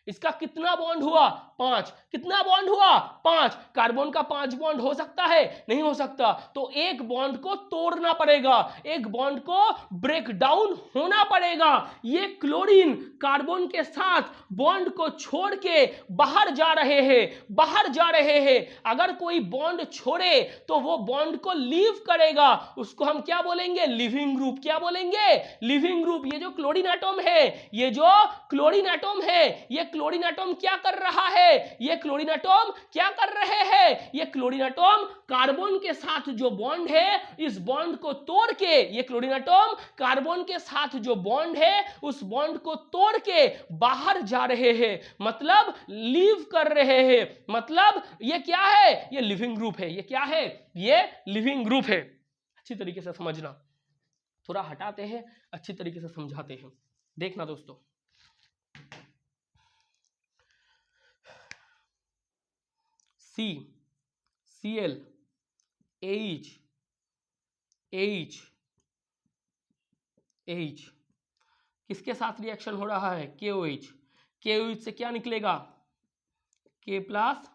इसका कितना बॉन्ड हुआ? 5। कितना बॉन्ड हुआ? 5। कार्बन का 5 बॉन्ड हो सकता है? नहीं हो सकता। तो एक बॉन्ड को तोड़ना पड़ेगा, एक बॉन्ड को ब्रेक डाउन होना पड़ेगा। ये क्लोरीन कार्बन के साथ बॉन्ड को छोड़ के बाहर जा रहे हैं। अगर कोई बॉन्ड छोड़े तो वो बॉन्ड को लीव करेगा, उसको हम क्या बोलेंगे? Leaving group. क्या बोलेंगे? Leaving group. ये जो क्लोरीन एटम है, ये क्लोरीन एटम क्या कर रहा है? ये क्लोरीन एटम कार्बन के साथ जो बॉन्ड है, इस बॉन्ड को तोड़ के, ये क्लोरीन एटम कार्बन के साथ जो बॉन्ड है, उस बॉन्ड को तोड़ के बाहर जा रहे हैं, मतलब लीव कर रहे हैं। मतलब ये क्या है? ये लिविंग ग्रुप है। ये क्या है? ये लिविंग ग्रुप है। अच्छी तरीके से समझना, थोड़ा हटाते हैं, अच्छी तरीके से समझाते हैं। देखना दोस्तों, Cl H किसके साथ रिएक्शन हो रहा है? KOH से क्या निकलेगा? K plus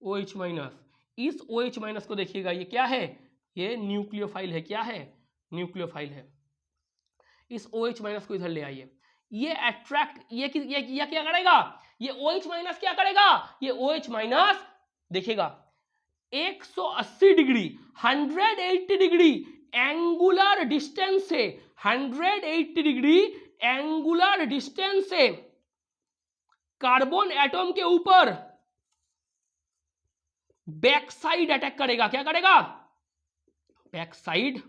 OH minus. इस OH माइनस को देखिएगा, ये क्या है? ये न्यूक्लियोफाइल है। क्या है? न्यूक्लियोफाइल है। इस OH माइनस को इधर ले आइए, ये अट्रैक्ट, ये क्या करेगा? ये OH माइनस क्या करेगा? ये OH माइनस देखिएगा 180 डिग्री 180 डिग्री एंगुलर डिस्टेंस से, 180 डिग्री एंगुलर डिस्टेंस से कार्बन एटम के ऊपर बैक साइड अटैक करेगा। क्या करेगा? बैक साइड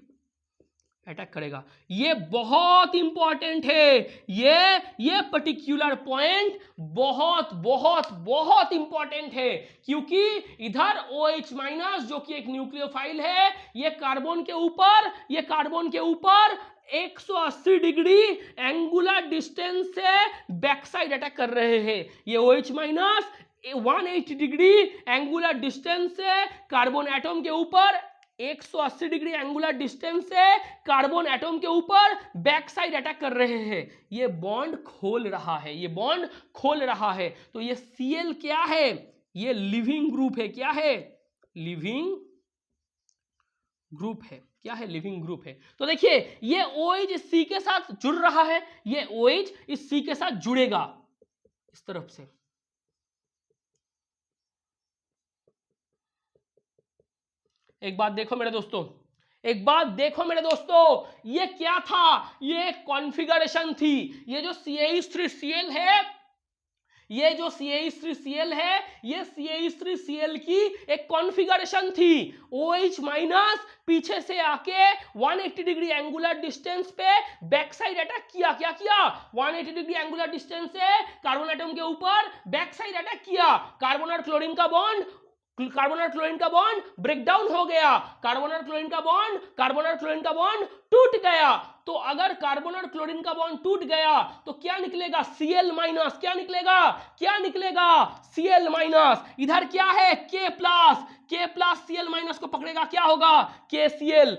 अटैक करेगा। ये बहुत इंपॉर्टेंट है, ये पर्टिकुलर पॉइंट बहुत बहुत बहुत इंपॉर्टेंट है, क्योंकि इधर OH माइनस जो कि एक न्यूक्लियोफाइल है, ये कार्बन के ऊपर 180 डिग्री एंगुलर डिस्टेंस से बैक साइड अटैक कर रहे हैं। ये OH minus 180 degree angular distance से कार्बन एटम के ऊपर, 180 डिग्री एंगुलर डिस्टेंस से कार्बन एटम के ऊपर बैक साइड अटैक कर रहे हैं। ये बॉन्ड खोल रहा है, तो ये Cl क्या है? ये लिविंग ग्रुप है। क्या है? लिविंग ग्रुप है। क्या है? लिविंग ग्रुप है। तो देखिए, ये OH इस C के साथ जुड़ रहा है, ये OH इस C के साथ जुड़ेगा इस तरफ से। एक बात देखो मेरे दोस्तों, ये क्या था? ये कॉन्फ़िगरेशन थी। ये जो CH3Cl है, ये CH3Cl की एक कॉन्फ़िगरेशन थी। OH माइनस पीछे से आके 180 डिग्री एंगुलर डिस्टेंस पे बैक साइड अटैक किया। क्या किया? 180 डिग्री एंगुलर डिस्टेंस से कार्बन एटम के ऊपर बैक साइड अटैक किया। कार्बन और क्लोरीन का बॉन्ड ब्रेक डाउन हो गया। कार्बन और क्लोरीन का बॉन्ड टूट गया। तो अगर कार्बन और क्लोरीन का बॉन्ड टूट गया तो क्या निकलेगा? Cl minus. क्या निकलेगा? Cl minus. इधर क्या है? K प्लस Cl माइनस को पकड़ेगा, क्या होगा? KCl।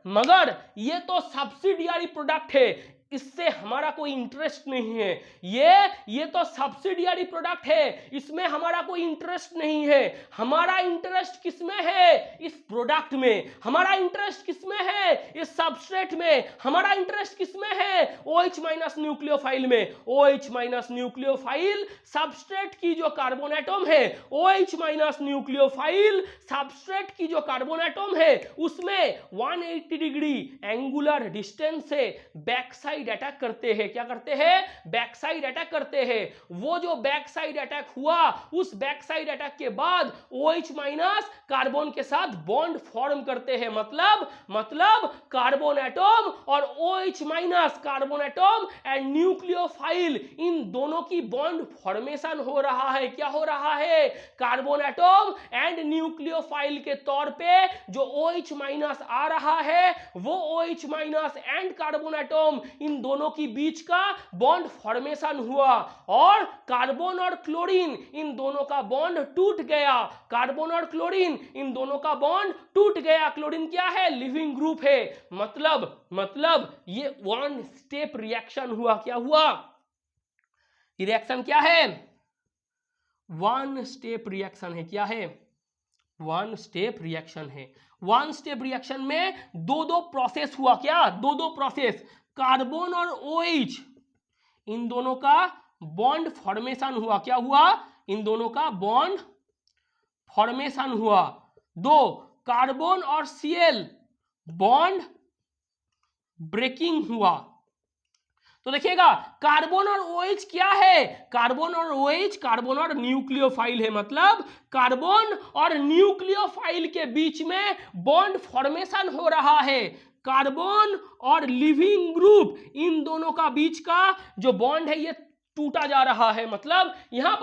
मगर ये तो सब्सिडियरी प्रोडक्ट है, इससे हमारा कोई इंटरेस्ट नहीं है। ये तो सब्सिडियरी प्रोडक्ट है, इसमें हमारा कोई इंटरेस्ट नहीं है। हमारा इंटरेस्ट किसमें है? इस प्रोडक्ट में। हमारा इंटरेस्ट किसमें है? इस सबस्ट्रेट में। हमारा इंटरेस्ट किसमें है? OH माइनस न्यूक्लियोफाइल में। OH माइनस न्यूक्लियोफाइल सबस्ट्रेट की जो कार्बन एटम है, OH माइनस न्यूक्लियोफाइल सबस्ट्रेट की जो कार्बन एटम है, उसमें 180 डिग्री एंगुलर डिस्टेंस से बैक साइड साइड अटैक करते हैं। क्या करते हैं? बैक साइड अटैक करते हैं। वो जो बैक साइड अटैक हुआ, उस बैक साइड अटैक के बाद OH माइनस कार्बन के साथ बॉन्ड फॉर्म करते हैं। मतलब कार्बन एटम और OH minus carbon atom and nucleophile, इन दोनों की बॉन्ड फॉर्मेशन हो रहा है। क्या हो रहा है? कार्बन एटम एंड न्यूक्लियोफाइल के तौर पे जो OH माइनस आ रहा है, वो OH minus and carbon atom, इन दोनों की बीच का बॉन्ड फॉर्मेशन हुआ और कार्बन और क्लोरीन, इन दोनों का बॉन्ड टूट गया। कार्बन और क्लोरीन, इन दोनों का बॉन्ड टूट गया। क्लोरीन क्या है? लिविंग ग्रुप है। मतलब ये वन स्टेप रिएक्शन हुआ। क्या हुआ? रिएक्शन क्या है? वन स्टेप रिएक्शन है। क्या है? वन स्टेप रिएक्शन है। वन स्टेप रिएक्शन में दो प्रोसेस हुआ। क्या? दो प्रोसेस, कार्बन और OH, इन दोनों का बॉन्ड फॉर्मेशन हुआ। क्या हुआ? इन दोनों का बॉन्ड फॉर्मेशन हुआ। दो, कार्बन और Cl बॉन्ड ब्रेकिंग हुआ। तो देखिएगा, कार्बन और OH क्या है? कार्बन और OH, कार्बन और न्यूक्लियोफाइल है। मतलब कार्बन और न्यूक्लियोफाइल के बीच में बॉन्ड फॉर्मेशन हो रहा है। कार्बन और लिविंग ग्रुप, इन दोनों का बीच का जो बॉन्ड है ये टूटा जा रहा है। मतलब यहां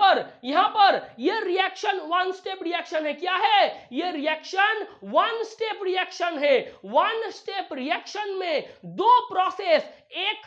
पर ये रिएक्शन वन स्टेप रिएक्शन है। क्या है? ये रिएक्शन वन स्टेप रिएक्शन है। वन स्टेप रिएक्शन में दो प्रोसेस एक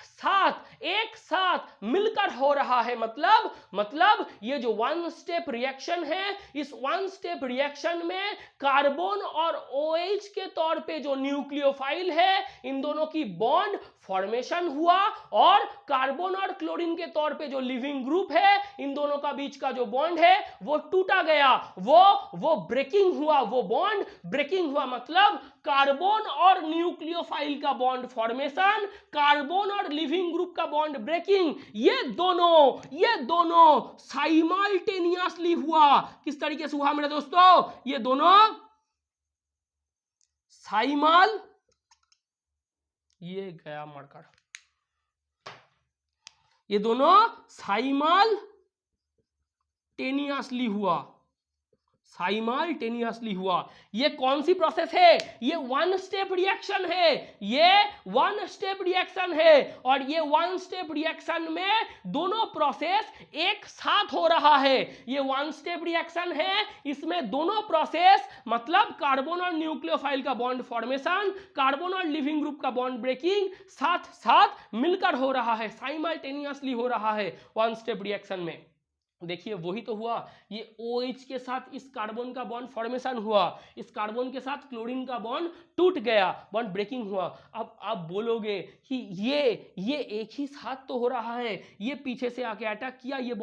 साथ मिलकर हो रहा है। मतलब ये जो वन स्टेप रिएक्शन है, इस वन स्टेप रिएक्शन में कार्बन और OH के तौर पे जो न्यूक्लियोफाइल है, इन दोनों की बॉन्ड फॉर्मेशन हुआ और कार्बन और क्लोरीन के तौर पे जो लिविंग ग्रुप है, इन दोनों का बीच का जो बॉन्ड है वो टूटा गया। वो ब्रेकिंग हुआ, वो बॉन्ड ब्रेकिंग हुआ। मतलब कार्बन और न्यूक्लियोफाइल का बॉन्ड फॉर्मेशन, कार्बन और लिविंग ग्रुप का बॉन्ड ब्रेकिंग, ये दोनों साइमल्टेनियसली हुआ। किस तरीके से हुआ मेरे दोस्तों? ये दोनों ये गया मरकर, ये दोनों साइमल्टेनियसली हुआ। ये कौन सी प्रोसेस है? ये वन स्टेप रिएक्शन है। और ये वन स्टेप रिएक्शन में दोनों प्रोसेस एक साथ हो रहा है। ये वन स्टेप रिएक्शन है, इसमें दोनों प्रोसेस, मतलब कार्बन और न्यूक्लियोफाइल का बॉन्ड फॉर्मेशन, कार्बन और लिविंग ग्रुप का बॉन्ड ब्रेकिंग साथ मिलकर हो रहा है, साइमल्टेनियसली हो रहा है वन स्टेप रिएक्शन में। देखिए वही तो हुआ। ये OH के साथ इस कार्बन का बॉन्ड फॉर्मेशन हुआ, इस कार्बन के साथ क्लोरीन का बॉन्ड टूट गया, बॉन्ड ब्रेकिंग हुआ। अब आप बोलोगे कि ये एक ही साथ तो हो रहा है, ये पीछे से आके अटैक किया, ये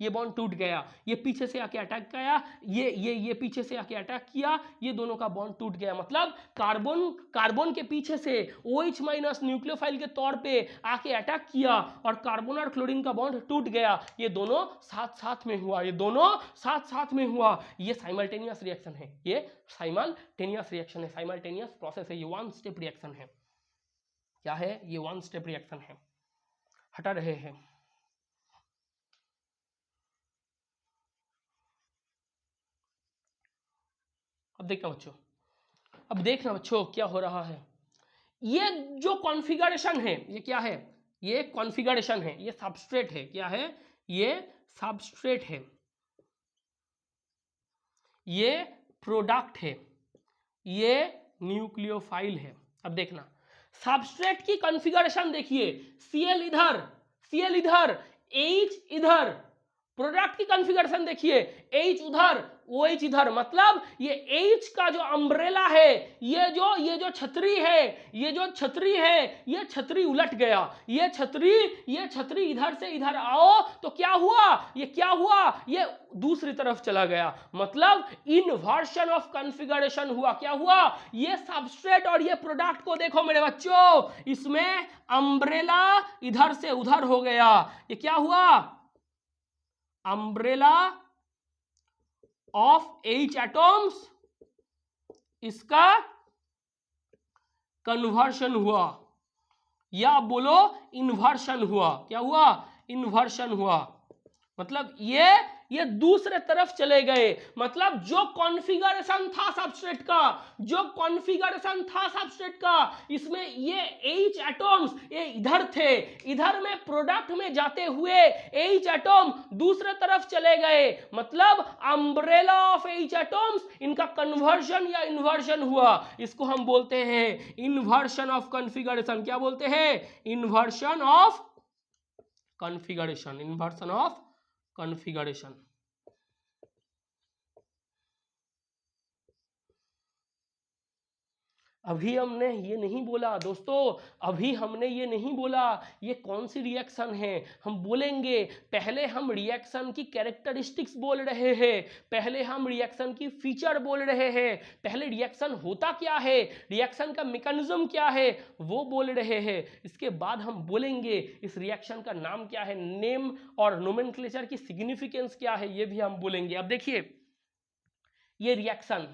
बॉन्ड टूट गया, ये पीछे से आके अटैक किया, ये पीछे से आके अटैक किया, ये दोनों का बॉन्ड टूट गया। मतलब कार्बन के पीछे से OH माइनस न्यूक्लियोफाइल के तौर पे आके अटैक किया और कार्बन और क्लोरीन का बॉन्ड टूट गया। ये दोनों साथ में हुआ, ये दोनों साथ में हुआ। ये साइमल्टेनियस रिएक्शन है, ये साइमल्टेनियस रिएक्शन है, साइमल्टेनियस प्रोसेस है, ये वन स्टेप रिएक्शन है। क्या है? ये वन स्टेप रिएक्शन है। हटा रहे हैं। अब देखना बच्चों क्या हो रहा है। ये जो कॉन्फ़िगरेशन है, ये क्या है? ये कॉन्फ़िगरेशन है, ये सबस्ट्रेट है। क्या है? ये सबस्ट्रेट है, ये प्रोडक्ट है, ये न्यूक्लियोफाइल है। अब देखना सबस्ट्रेट की कॉन्फ़िगरेशन देखिए, Cl इधर, H इधर। प्रोडक्ट की कॉन्फ़िगरेशन देखिए, H उधर, OH इधर। मतलब ये H का जो अम्ब्रेला है, ये जो छतरी है, ये छतरी उलट गया। ये छतरी इधर से इधर आओ तो क्या हुआ? ये दूसरी तरफ चला गया। मतलब इन्वर्शन ऑफ कॉन्फ़िगरेशन हुआ। क्या हुआ? ये सबस्ट्रेट और ये प्रोडक्ट को देखो मेरे बच्चों, इसमें अम्ब्रेला इधर से उधर हो गया। ये क्या हुआ? अम्ब्रेला ऑफ H एटॉम्स, इसका कन्वर्शन हुआ। या आप बोलो इन्वर्शन हुआ। क्या हुआ? इन्वर्शन हुआ। मतलब ये दूसरे तरफ चले गए। मतलब जो कॉन्फ़िगरेशन था सबस्ट्रेट का, जो कॉन्फ़िगरेशन था सबस्ट्रेट का, इसमें ये H एटॉम्स ये इधर थे, इधर में प्रोडक्ट में जाते हुए H एटॉम दूसरे तरफ चले गए। मतलब अम्ब्रेला ऑफ H एटॉम्स, इनका कन्वर्जन या इन्वर्जन हुआ। इसको हम बोलते हैं इन्वर्शन ऑफ कॉन्फ़िगरेशन। क्या बोलते हैं? Inversion of configuration. Inversion of configuration. अभी हमने ये नहीं बोला दोस्तों, अभी हमने ये नहीं बोला ये कौन सी रिएक्शन है, हम बोलेंगे। पहले हम रिएक्शन की कैरेक्टरिस्टिक्स बोल रहे हैं, पहले हम रिएक्शन की फीचर बोल रहे हैं, पहले रिएक्शन होता क्या है, रिएक्शन का मैकेनिज्म क्या है वो बोल रहे हैं। इसके बाद हम बोलेंगे इस रिएक्शन का नाम क्या है, नेम और नोमेनक्लेचर की सिग्निफिकेंस क्या है, ये भी हम बोलेंगे। अब देखिए ये रिएक्शन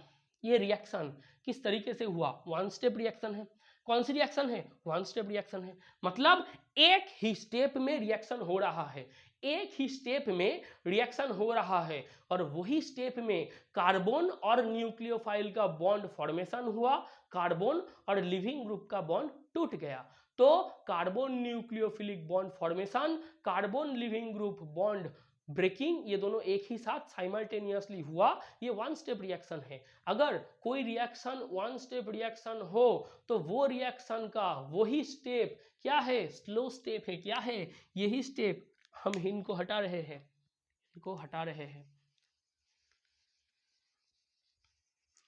किस तरीके से हुआ? वन स्टेप रिएक्शन है। कौन सी रिएक्शन है? वन स्टेप रिएक्शन है। मतलब एक ही स्टेप में रिएक्शन हो रहा है, एक ही स्टेप में रिएक्शन हो रहा है, और वही स्टेप में कार्बन और न्यूक्लियोफाइल का बॉन्ड फॉर्मेशन हुआ, कार्बन और लिविंग ग्रुप का बॉन्ड टूट गया। तो carbon nucleophilic bond formation, carbon leaving group bond breaking, ये दोनों एक ही साथ साइमल्टेनियसली हुआ, ये वन स्टेप रिएक्शन है। अगर कोई रिएक्शन वन स्टेप रिएक्शन हो तो वो रिएक्शन का वही स्टेप क्या है? स्लो स्टेप है। क्या है? यही स्टेप। हम इनको हटा रहे हैं, इनको हटा रहे हैं,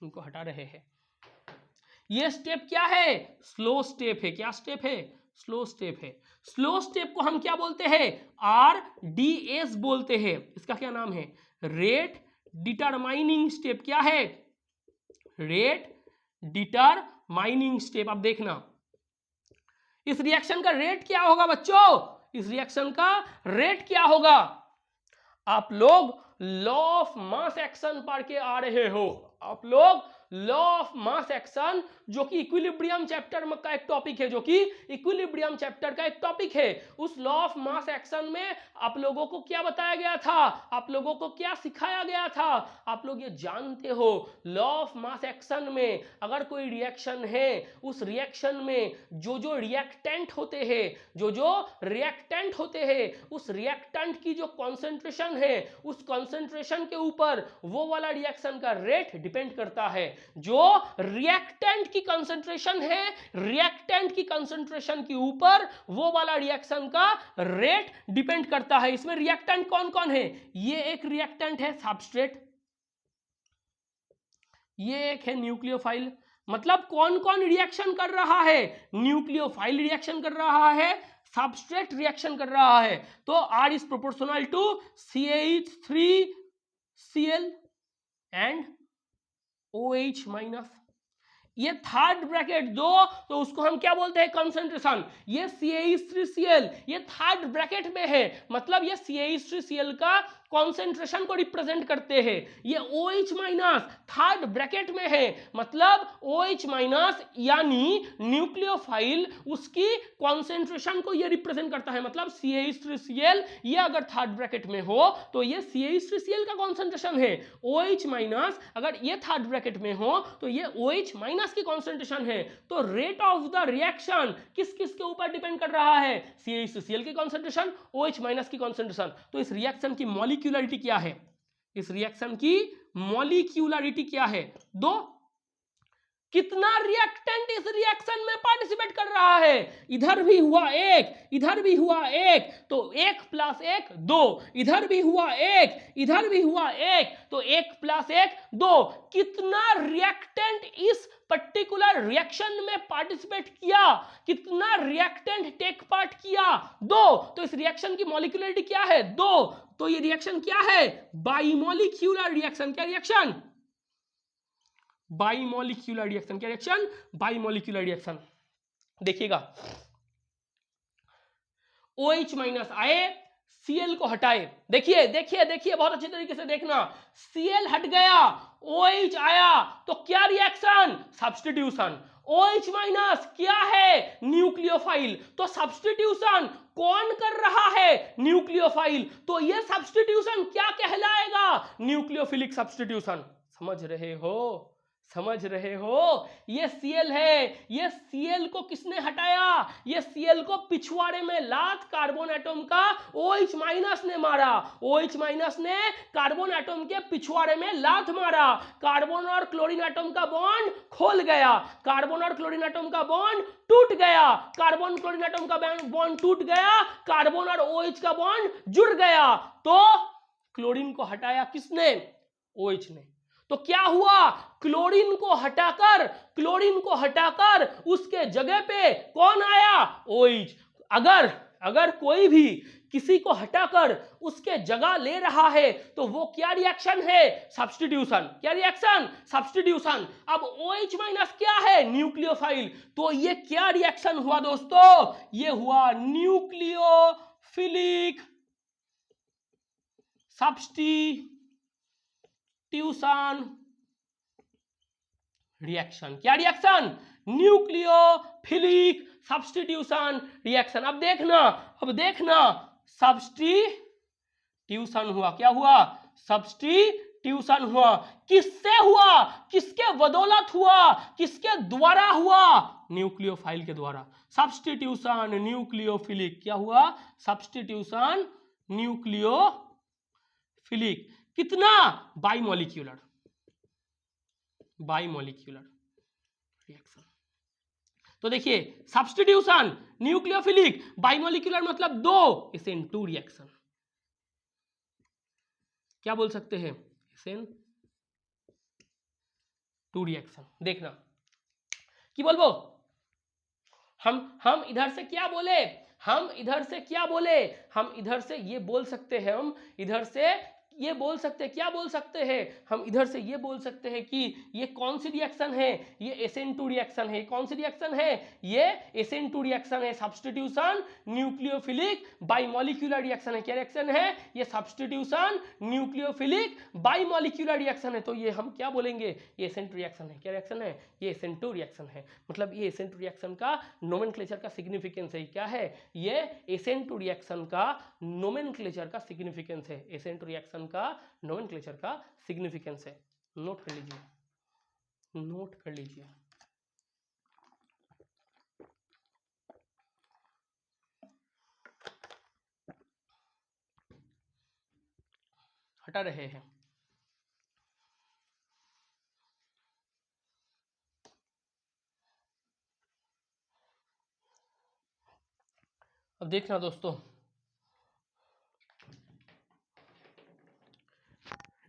इनको हटा रहे हैं। ये स्टेप क्या है? स्लो स्टेप है। क्या स्टेप है? स्लो स्टेप है। स्लो स्टेप को हम क्या बोलते हैं? RDS बोलते हैं। इसका क्या नाम है? Rate determining step. क्या है? Rate determining step. अब देखना इस रिएक्शन का रेट क्या होगा बच्चों, इस रिएक्शन का रेट क्या होगा? आप लोग लॉ ऑफ मास एक्शन पढ़ के आ रहे हो, आप लोग लॉ ऑफ मास एक्शन, जो कि इक्विलिब्रियम चैप्टर का एक टॉपिक है, जो कि इक्विलिब्रियम चैप्टर का एक टॉपिक है। उस लॉ ऑफ मास एक्शन में आप लोगों को क्या बताया गया था, आप लोगों को क्या सिखाया गया था? आप लोग ये जानते हो लॉ ऑफ मास एक्शन में अगर कोई रिएक्शन है, उस रिएक्शन में जो जो रिएक्टेंट होते हैं, जो जो रिएक्टेंट होते हैं, उस रिएक्टेंट की जो कॉन्सेंट्रेशन है, उस कॉन्सेंट्रेशन के ऊपर वो वाला रिएक्शन का रेट डिपेंड करता है। जो रिएक्टेंट की कंसंट्रेशन है, रिएक्टेंट की कंसंट्रेशन के ऊपर वो वाला रिएक्शन का रेट डिपेंड करता है। इसमें रिएक्टेंट कौन कौन है? ये एक रिएक्टेंट है सबस्ट्रेट, ये एक है न्यूक्लियोफाइल। मतलब कौन कौन रिएक्शन कर रहा है? न्यूक्लियोफाइल रिएक्शन कर रहा है, सबस्ट्रेट रिएक्शन कर रहा है। तो R is proportional to CH3Cl and OH minus. ये थर्ड ब्रैकेट दो तो उसको हम क्या बोलते हैं? कंसंट्रेशन। ये CH3Cl ये थर्ड ब्रैकेट में है, मतलब ये CH3Cl का कॉन्सेंट्रेशन को रिप्रेजेंट करते हैं। ये OH माइनस थर्ड ब्रैकेट में है, मतलब OH माइनस यानी न्यूक्लियोफाइल उसकी कॉन्सेंट्रेशन को ये रिप्रेजेंट करता है। मतलब CH3Cl ये अगर थर्ड ब्रैकेट में हो तो ये CH3Cl का कॉन्सेंट्रेशन है। OH माइनस अगर ये थर्ड ब्रैकेट में हो तो ये OH माइनस की कॉन्सेंट्रेशन है। तो रेट ऑफ द रिएक्शन किस किस के ऊपर डिपेंड कर रहा है? CH3Cl की कॉन्सेंट्रेशन, OH माइनस की कॉन्सेंट्रेशन। तो इस रिएक्शन की मॉलिक्यूलरिटी क्या है? इस रिएक्शन की मॉलिक्यूलरिटी क्या है? दो, कितना रिएक्टेंट इस रिएक्शन में पार्टिसिपेट कर रहा है? इधर भी हुआ एक, इधर भी हुआ एक, तो 1 + 1 2, इधर भी हुआ एक, इधर भी हुआ एक, तो 1 + 1 2। कितना रिएक्टेंट इस पर्टिकुलर रिएक्शन में पार्टिसिपेट किया, कितना रिएक्टेंट टेक पार्ट किया? 2। तो इस रिएक्शन की मॉलिक्यूलरिटी क्या है? 2। तो ये रिएक्शन क्या है? बाइमॉलिक्यूलर रिएक्शन। क्या रिएक्शन? बाइमॉलिक्यूलर रिएक्शन। क्या रिएक्शन? बाइमॉलिक्यूलर रिएक्शन। देखिएगा OH माइनस आए, Cl को हटाए। देखिए देखिए देखिए बहुत अच्छे तरीके से देखना, Cl हट गया, OH आया, तो क्या रिएक्शन? सब्स्टिट्यूशन। OH माइनस क्या है? न्यूक्लियोफाइल। तो सब्स्टिट्यूशन कौन कर रहा है? न्यूक्लियोफाइल। तो ये सब्स्टिट्यूशन क्या कहलाएगा? Nucleophilic substitution. समझ रहे हो? समझ रहे हो? ये Cl है, ये Cl को किसने हटाया? ये Cl को पिछवाड़े में लात कार्बन एटम का OH माइनस ने मारा। OH माइनस ने कार्बन एटम के पिछवाड़े में लात मारा, कार्बन और क्लोरीन एटम का बॉन्ड खोल गया, कार्बन और क्लोरीन एटम का बॉन्ड टूट गया, कार्बन क्लोरीन एटम का बॉन्ड टूट गया, कार्बन और OH का बॉन्ड जुड़ गया। तो क्लोरीन को हटाया किसने? OH ने। तो क्या हुआ? क्लोरीन को हटाकर उसके जगह पे कौन आया? OH। अगर कोई भी किसी को हटाकर उसके जगह ले रहा है तो वो क्या रिएक्शन है? सब्स्टिट्यूशन। क्या रिएक्शन? सब्स्टिट्यूशन। अब OH माइनस क्या है? न्यूक्लियोफाइल। तो ये क्या रिएक्शन हुआ दोस्तों? ये हुआ न्यूक्लियोफिलिक सब्स्टिट्यूशन रिएक्शन। क्या रिएक्शन? Nucleophilic substitution reaction. अब देखना सब्स्टिट्यूशन हुआ। क्या हुआ? सब्स्टिट्यूशन हुआ। किससे हुआ? किसके बदौलत हुआ? किसके द्वारा हुआ? न्यूक्लियोफाइल के द्वारा। Substitution nucleophilic. क्या हुआ? Substitution nucleophilic. कितना? बाइमोलिक्यूलर रिएक्शन। तो देखिए सब्स्टिट्यूशन न्यूक्लियोफिलिक बाइमोलिक्यूलर मतलब दो SN2 रिएक्शन। क्या बोल सकते हैं? SN2 reaction. देखना कि बोलबो हम इधर से क्या बोले? हम इधर से ये बोल सकते हैं, हम इधर से ये बोल सकते हैं। क्या बोल सकते हैं? हम इधर से ये बोल सकते हैं कि ये कौन सी रिएक्शन है? ये SN2 रिएक्शन है। कौन सी रिएक्शन है? ये SN2 रिएक्शन है। सब्स्टिट्यूशन न्यूक्लियोफिलिक बाइमोलिक्यूलर रिएक्शन है। क्या रिएक्शन है? ये सब्स्टिट्यूशन न्यूक्लियोफिलिक बाइमोलिक्यूलर रिएक्शन है। तो ये हम क्या बोलेंगे? ये SN2 रिएक्शन है। क्या रिएक्शन है? ये SN2 रिएक्शन है। मतलब ये SN2 रिएक्शन का नोमेनक्लेचर का सिग्निफिकेंस है। क्या है? ये SN2 रिएक्शन का नोमेनक्लेचर का सिग्निफिकेंस है। SN2 रिएक्शन का नोमेनक्लेचर का सिग्निफिकेंस है। नोट कर लीजिए। हटा रहे हैं। अब देखना दोस्तों,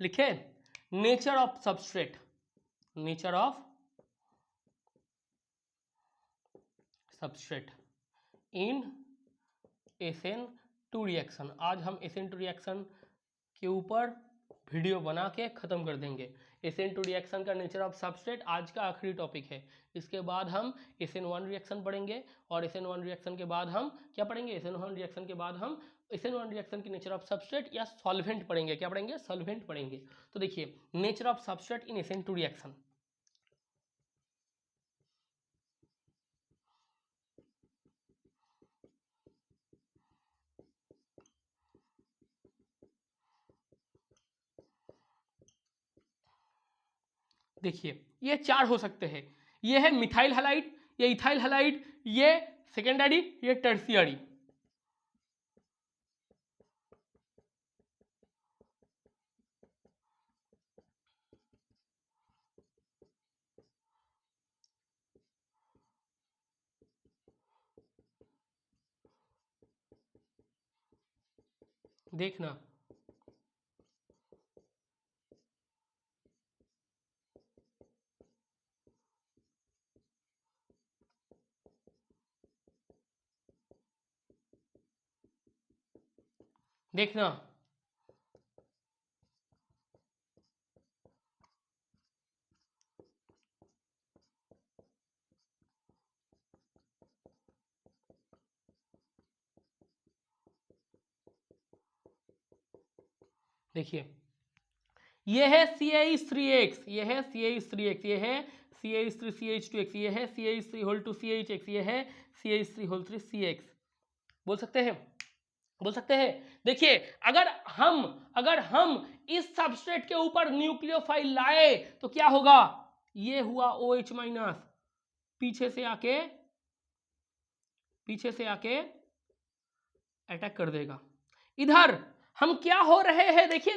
लिखे nature of substrate in SN2 reaction. आज हम SN2 रिएक्शन के ऊपर वीडियो बना के खत्म कर देंगे। SN2 रिएक्शन का नेचर ऑफ सबस्ट्रेट आज का आखिरी टॉपिक है। इसके बाद हम SN1 रिएक्शन पढ़ेंगे और SN1 रिएक्शन के बाद हम क्या पढ़ेंगे? SN1 रिएक्शन के बाद हम SN1 रिएक्शन की नेचर ऑफ सबस्ट्रेट या सॉल्वेंट पढ़ेंगे। क्या पढ़ेंगे? सॉल्वेंट पढ़ेंगे। तो देखिए nature of substrate in SN2 reaction. देखिए ये चार हो सकते हैं। ये है मिथाइल हैलाइड, ये इथाइल हैलाइड, ये सेकेंडरी, ये टर्शियरी। देखना देखना देखिए ये है CH3X, ये है CH3X, ये है CH3CH2X ये है, CH3 होल टू CHX ये है, CH3 होल 3 CX। बोल सकते हैं, बोल सकते हैं। देखिए अगर हम इस सबस्ट्रेट के ऊपर न्यूक्लियोफाइल लाए तो क्या होगा, ये हुआ OH माइनस, पीछे से आके अटैक कर देगा। इधर हम क्या हो रहे हैं, देखिए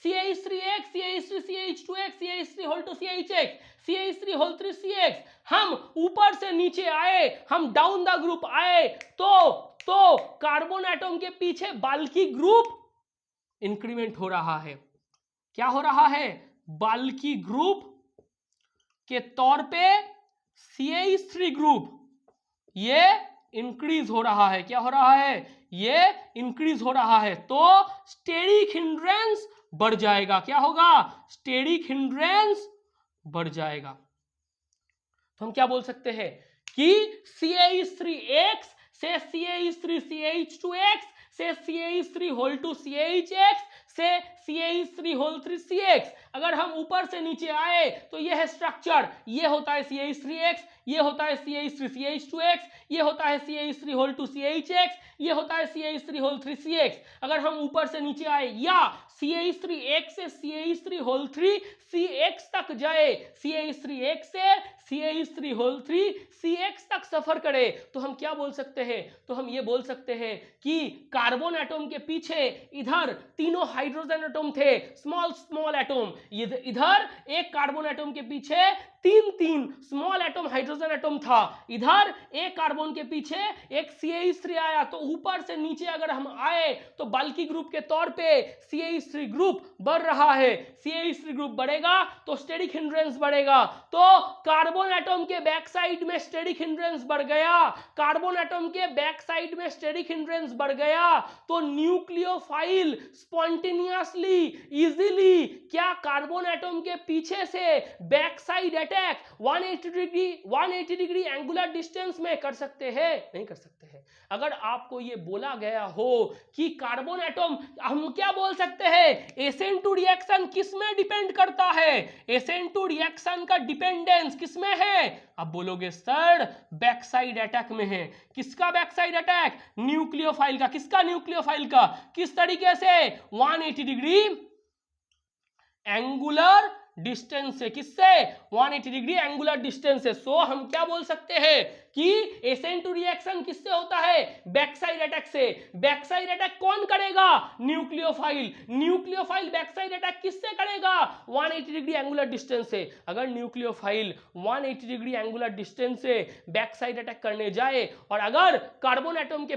CH3X, CH3 CH2X, CH3 whole two CHX, CH3 whole 3 CX। हम ऊपर से नीचे आए, हम डाउन द ग्रुप आए तो कार्बन एटम के पीछे बाल्की ग्रुप इंक्रीमेंट हो रहा है। क्या हो रहा है, बाल्की ग्रुप के तौर पे CH3 ग्रुप ये इंक्रीज हो रहा है। क्या हो रहा है, ये इंक्रीज हो रहा है, तो स्टेरिक हिंड्रेंस बढ़ जाएगा। क्या होगा, स्टेरिक हिंड्रेंस बढ़ जाएगा। तो हम क्या बोल सकते हैं कि CH3X से CH3CH2X से CH3 होल टू CHX से CH3 होल 3 CX। अगर हम ऊपर से नीचे आए तो यह है स्ट्रक्चर, ये होता है CH3X, ये होता है CH3CH2X, ये होता है CH3 होल टू CHX, ये होता है CH3 होल 3 CX। अगर हम ऊपर से नीचे आए या CH3X से CH3 होल 3 CX तक जाए, CH3X से CH3 होल 3 CX तक सफर करे, तो हम क्या बोल सकते हैं, तो हम ये बोल सकते हैं कि कार्बन एटम के पीछे इधर तीनों हाइड्रोजन एटम थे, स्मॉल एटम। इधर एक कार्बन एटम के पीछे तीन स्मॉल एटम हाइड्रोजन एटम था। इधर एक कार्बन के पीछे एक CH3 आया। तो ऊपर से नीचे अगर हम आए तो बल्की ग्रुप के तौर पे CH3 ग्रुप बढ़ रहा है। CH3 ग्रुप बढ़ेगा तो स्टेरिक हिंड्रेंस बढ़ेगा। तो कार्बन एटम के बैक साइड में स्टेरिक हिंड्रेंस बढ़ गया, कार्बन एटम के बैक साइड में स्टेरिक हिंड्रेंस बढ़ गया, तो न्यूक्लियोफाइल स्पॉन्टेनियसली इजीली क्या कार्बन एटम के पीछे से back side attack 180 degree angular distance में कर सकते हैं? नहीं कर सकते हैं। अगर आपको ये बोला गया हो कि कार्बन एटम, हम क्या बोल सकते हैं, SN2 रिएक्शन किस में डिपेंड करता है, SN2 रिएक्शन का डिपेंडेंस किस में है? आप बोलोगे सर बैक साइड अटैक में है। किसका बैक साइड अटैक? न्यूक्लियोफाइल का। किसका? न्यूक्लियोफाइल का। किस तरीके से? 180 डिग्री एंगुलर डिस्टेंस से। किससे? 180 डिग्री एंगुलर डिस्टेंस से। सो हम क्या बोल सकते हैं कि SN2 रिएक्शन किससे होता है? बैक साइड अटैक से। बैक साइड अटैक कौन करेगा? Nucleophile. Nucleophile back side attack किससे करेगा? 180 डिग्री एंगुलर डिस्टेंस से। अगर न्यूक्लियोफाइल 180 डिग्री एंगुलर डिस्टेंस से बैक साइड अटैक करने जाए और अगर कार्बन एटम के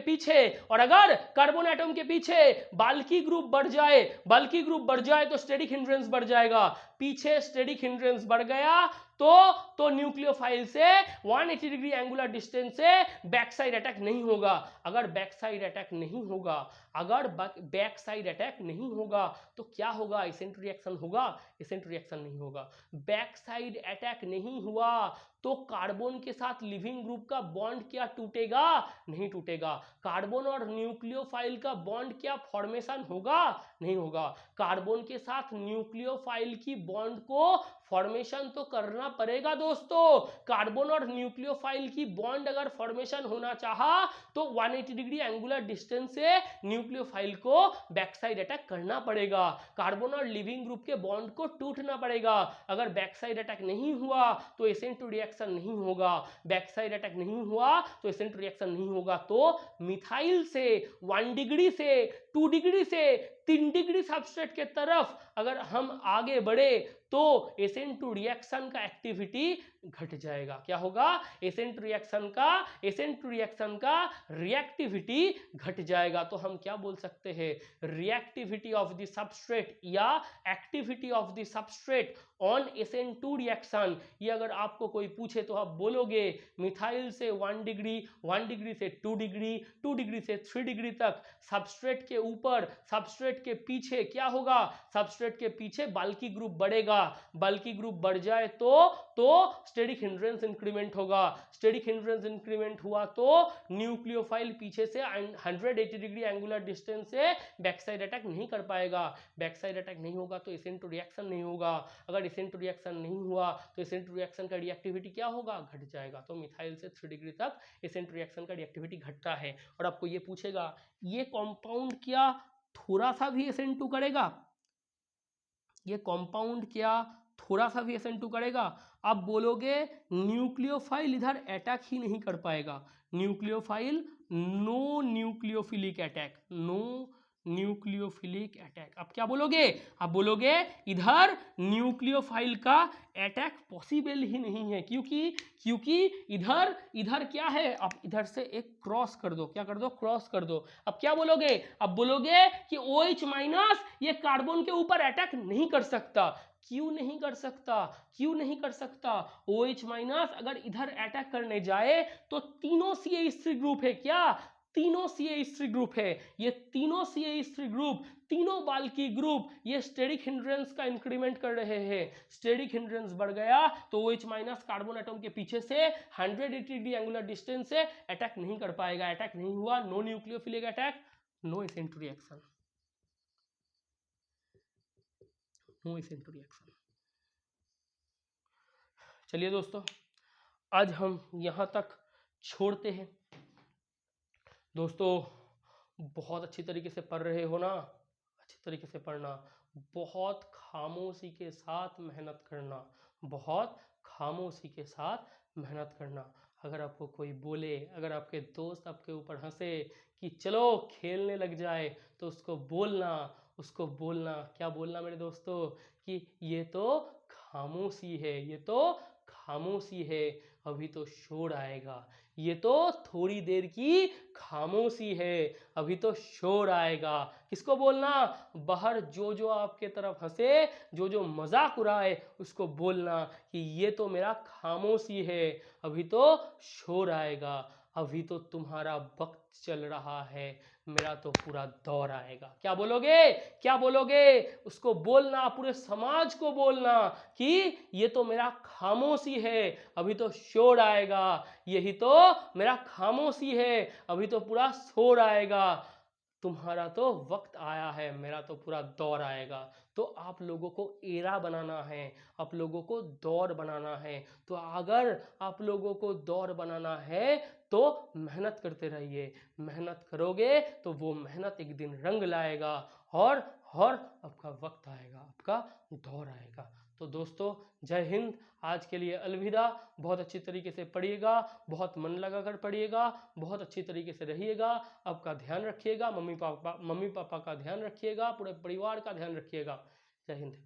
पीछे बाल्की ग्रुप बढ़ जाए तो स्टेरिक हिंड्रेंस बढ़ जाएगा। पीछे स्टेरिक हिंड्रेंस बढ़ गया तो न्यूक्लियोफाइल से 180 डिग्री एंगुलर डिस्टेंस से बैक साइड अटैक नहीं होगा। अगर बैक साइड अटैक नहीं होगा तो क्या होगा? SN2 रिएक्शन होगा? SN2 रिएक्शन नहीं होगा। बैक साइड अटैक नहीं हुआ तो कार्बन के साथ लिविंग ग्रुप का बॉन्ड क्या टूटेगा? नहीं टूटेगा। कार्बन और न्यूक्लियोफाइल का बॉन्ड क्या फॉर्मेशन होगा? नहीं होगा। कार्बन के साथ न्यूक्लियोफाइल की बॉन्ड को फॉर्मेशन तो करना पड़ेगा दोस्तों। कार्बन और न्यूक्लियोफाइल की बॉन्ड अगर फॉर्मेशन होना चाहा तो 180 डिग्री एंगुलर डिस्टेंस से न्यूक्लियोफाइल को बैक साइड अटैक करना पड़ेगा। कार्बन और लिविंग ग्रुप के बॉन्ड को टूटना पड़ेगा। अगर बैक साइड अटैक नहीं हुआ तो SN2 रिएक्शन नहीं होगा। बैक साइड अटैक नहीं हुआ तो SN2 रिएक्शन नहीं होगा। तो मिथाइल से 1 डिग्री से 2 डिग्री से 3 डिग्री सबस्ट्रेट के तरफ अगर हम आगे बढ़े तो SN2 रिएक्शन का एक्टिविटी घट जाएगा। क्या होगा? SN2 रिएक्शन का रिएक्टिविटी घट जाएगा। तो हम क्या बोल सकते हैं? रिएक्टिविटी ऑफ द सबस्ट्रेट या activity of the substrate on SN2 reaction. ये अगर आपको कोई पूछे तो आप बोलोगे मिथाइल से 1 डिग्री से 2 डिग्री, 2 डिग्री से 3 डिग्री तक सबस्ट्रेट के ऊपर सबस्ट्रेट के पीछे क्या होगा, सबस्ट्रेट के पीछे बल्की ग्रुप बढ़ेगा, बल्की ग्रुप बढ़ जाए तो स्टेरिक हिंड्रेंस इंक्रीमेंट होगा, स्टेरिक हिंड्रेंस इंक्रीमेंट हुआ तो न्यूक्लियोफाइल पीछे से 180 डिग्री एंगुलर डिस्टेंस से बैक साइड अटैक नहीं कर पाएगा, बैक साइड अटैक नहीं होगा तो एसेंटो रिएक्शन नहीं होगा, अगर एसेंटो रिएक्शन नहीं हुआ तो एसेंटो रिएक्शन का रिएक्टिविटी क्या होगा, घट जाएगा। तो मिथाइल से 3 डिग्री तक एसेंटो रिएक्शन का रिएक्टिविटी घटता है। और आपको ये पूछेगा ये कंपाउंड क्या थोड़ा सा भी SN2 करेगा, ये कंपाउंड क्या थोड़ा सा भी SN2 करेगा? आप बोलोगे न्यूक्लियोफाइल इधर अटैक ही नहीं कर पाएगा, nucleophile no nucleophilic attack, no nucleophilic attack. आप क्या बोलोगे, आप बोलोगे इधर न्यूक्लियोफाइल का अटैक पॉसिबल ही नहीं है, क्योंकि इधर इधर क्या है, आप इधर से एक क्रॉस कर दो, क्या कर दो, क्रॉस कर दो। अब क्या बोलोगे, अब बोलोगे कि OH माइनस ये कार्बन के ऊपर अटैक नहीं कर सकता। क्यों नहीं कर सकता, क्यों नहीं कर सकता? OH माइनस अगर इधर अटैक करने जाए तो तीनों CH3 ग्रुप है, क्या तीनों CH3 ग्रुप है, ये तीनों CH3 ग्रुप, तीनों बाल्की ग्रुप ये स्टेरिक हिंड्रेंस का इंक्रीमेंट कर रहे हैं। स्टेरिक हिंड्रेंस बढ़ गया तो OH माइनस कार्बन एटम के पीछे से 180 डिग्री एंगुलर डिस्टेंस से अटैक नहीं कर पाएगा, अटैक नहीं हुआ, no nucleophilic attack, no SN two reaction, no SN two reaction. चलिए दोस्तों, आज हम यहाँ तक छोड़ते हैं। दोस्तों बहुत अच्छी तरीके से पढ़ रहे हो ना, अच्छी तरीके से पढ़ना, बहुत खामोशी के साथ मेहनत करना, बहुत खामोशी के साथ मेहनत करना। अगर आपको कोई बोले, अगर आपके दोस्त आपके ऊपर हंसे कि चलो खेलने लग जाए, तो उसको बोलना, उसको बोलना, क्या बोलना मेरे दोस्तों, कि ये तो खामोशी है, ये तो खामोशी है, अभी तो शोर आएगा, ये तो थोड़ी देर की खामोशी है, अभी तो शोर आएगा। किसको बोलना, बाहर जो आपके तरफ हंसे, जो मजाक उड़ाए, उसको बोलना कि ये तो मेरा खामोशी है, अभी तो शोर आएगा, अभी तो तुम्हारा वक्त चल रहा है, मेरा तो पूरा दौर आएगा। क्या बोलोगे, क्या बोलोगे, उसको बोलना, पूरे समाज को बोलना कि ये तो मेरा खामोशी है, अभी तो शोर आएगा, यही तो मेरा खामोशी है, अभी तो पूरा शोर आएगा, तुम्हारा तो वक्त आया है, मेरा तो पूरा दौर आएगा। तो आप लोगों को एरा बनाना है, आप लोगों को दौर बनाना है। तो अगर आप लोगों को दौर बनाना है तो मेहनत करते रहिए, मेहनत करोगे तो वो मेहनत एक दिन रंग लाएगा और आपका वक्त आएगा, आपका दौर आएगा। तो दोस्तों जय हिंद, आज के लिए अलविदा। बहुत अच्छी तरीके से पढ़िएगा, बहुत मन लगा कर पढ़िएगा, बहुत अच्छी तरीके से रहिएगा, आपका ध्यान रखिएगा, मम्मी पापा का ध्यान रखिएगा, पूरे परिवार का ध्यान रखिएगा। जय हिंद।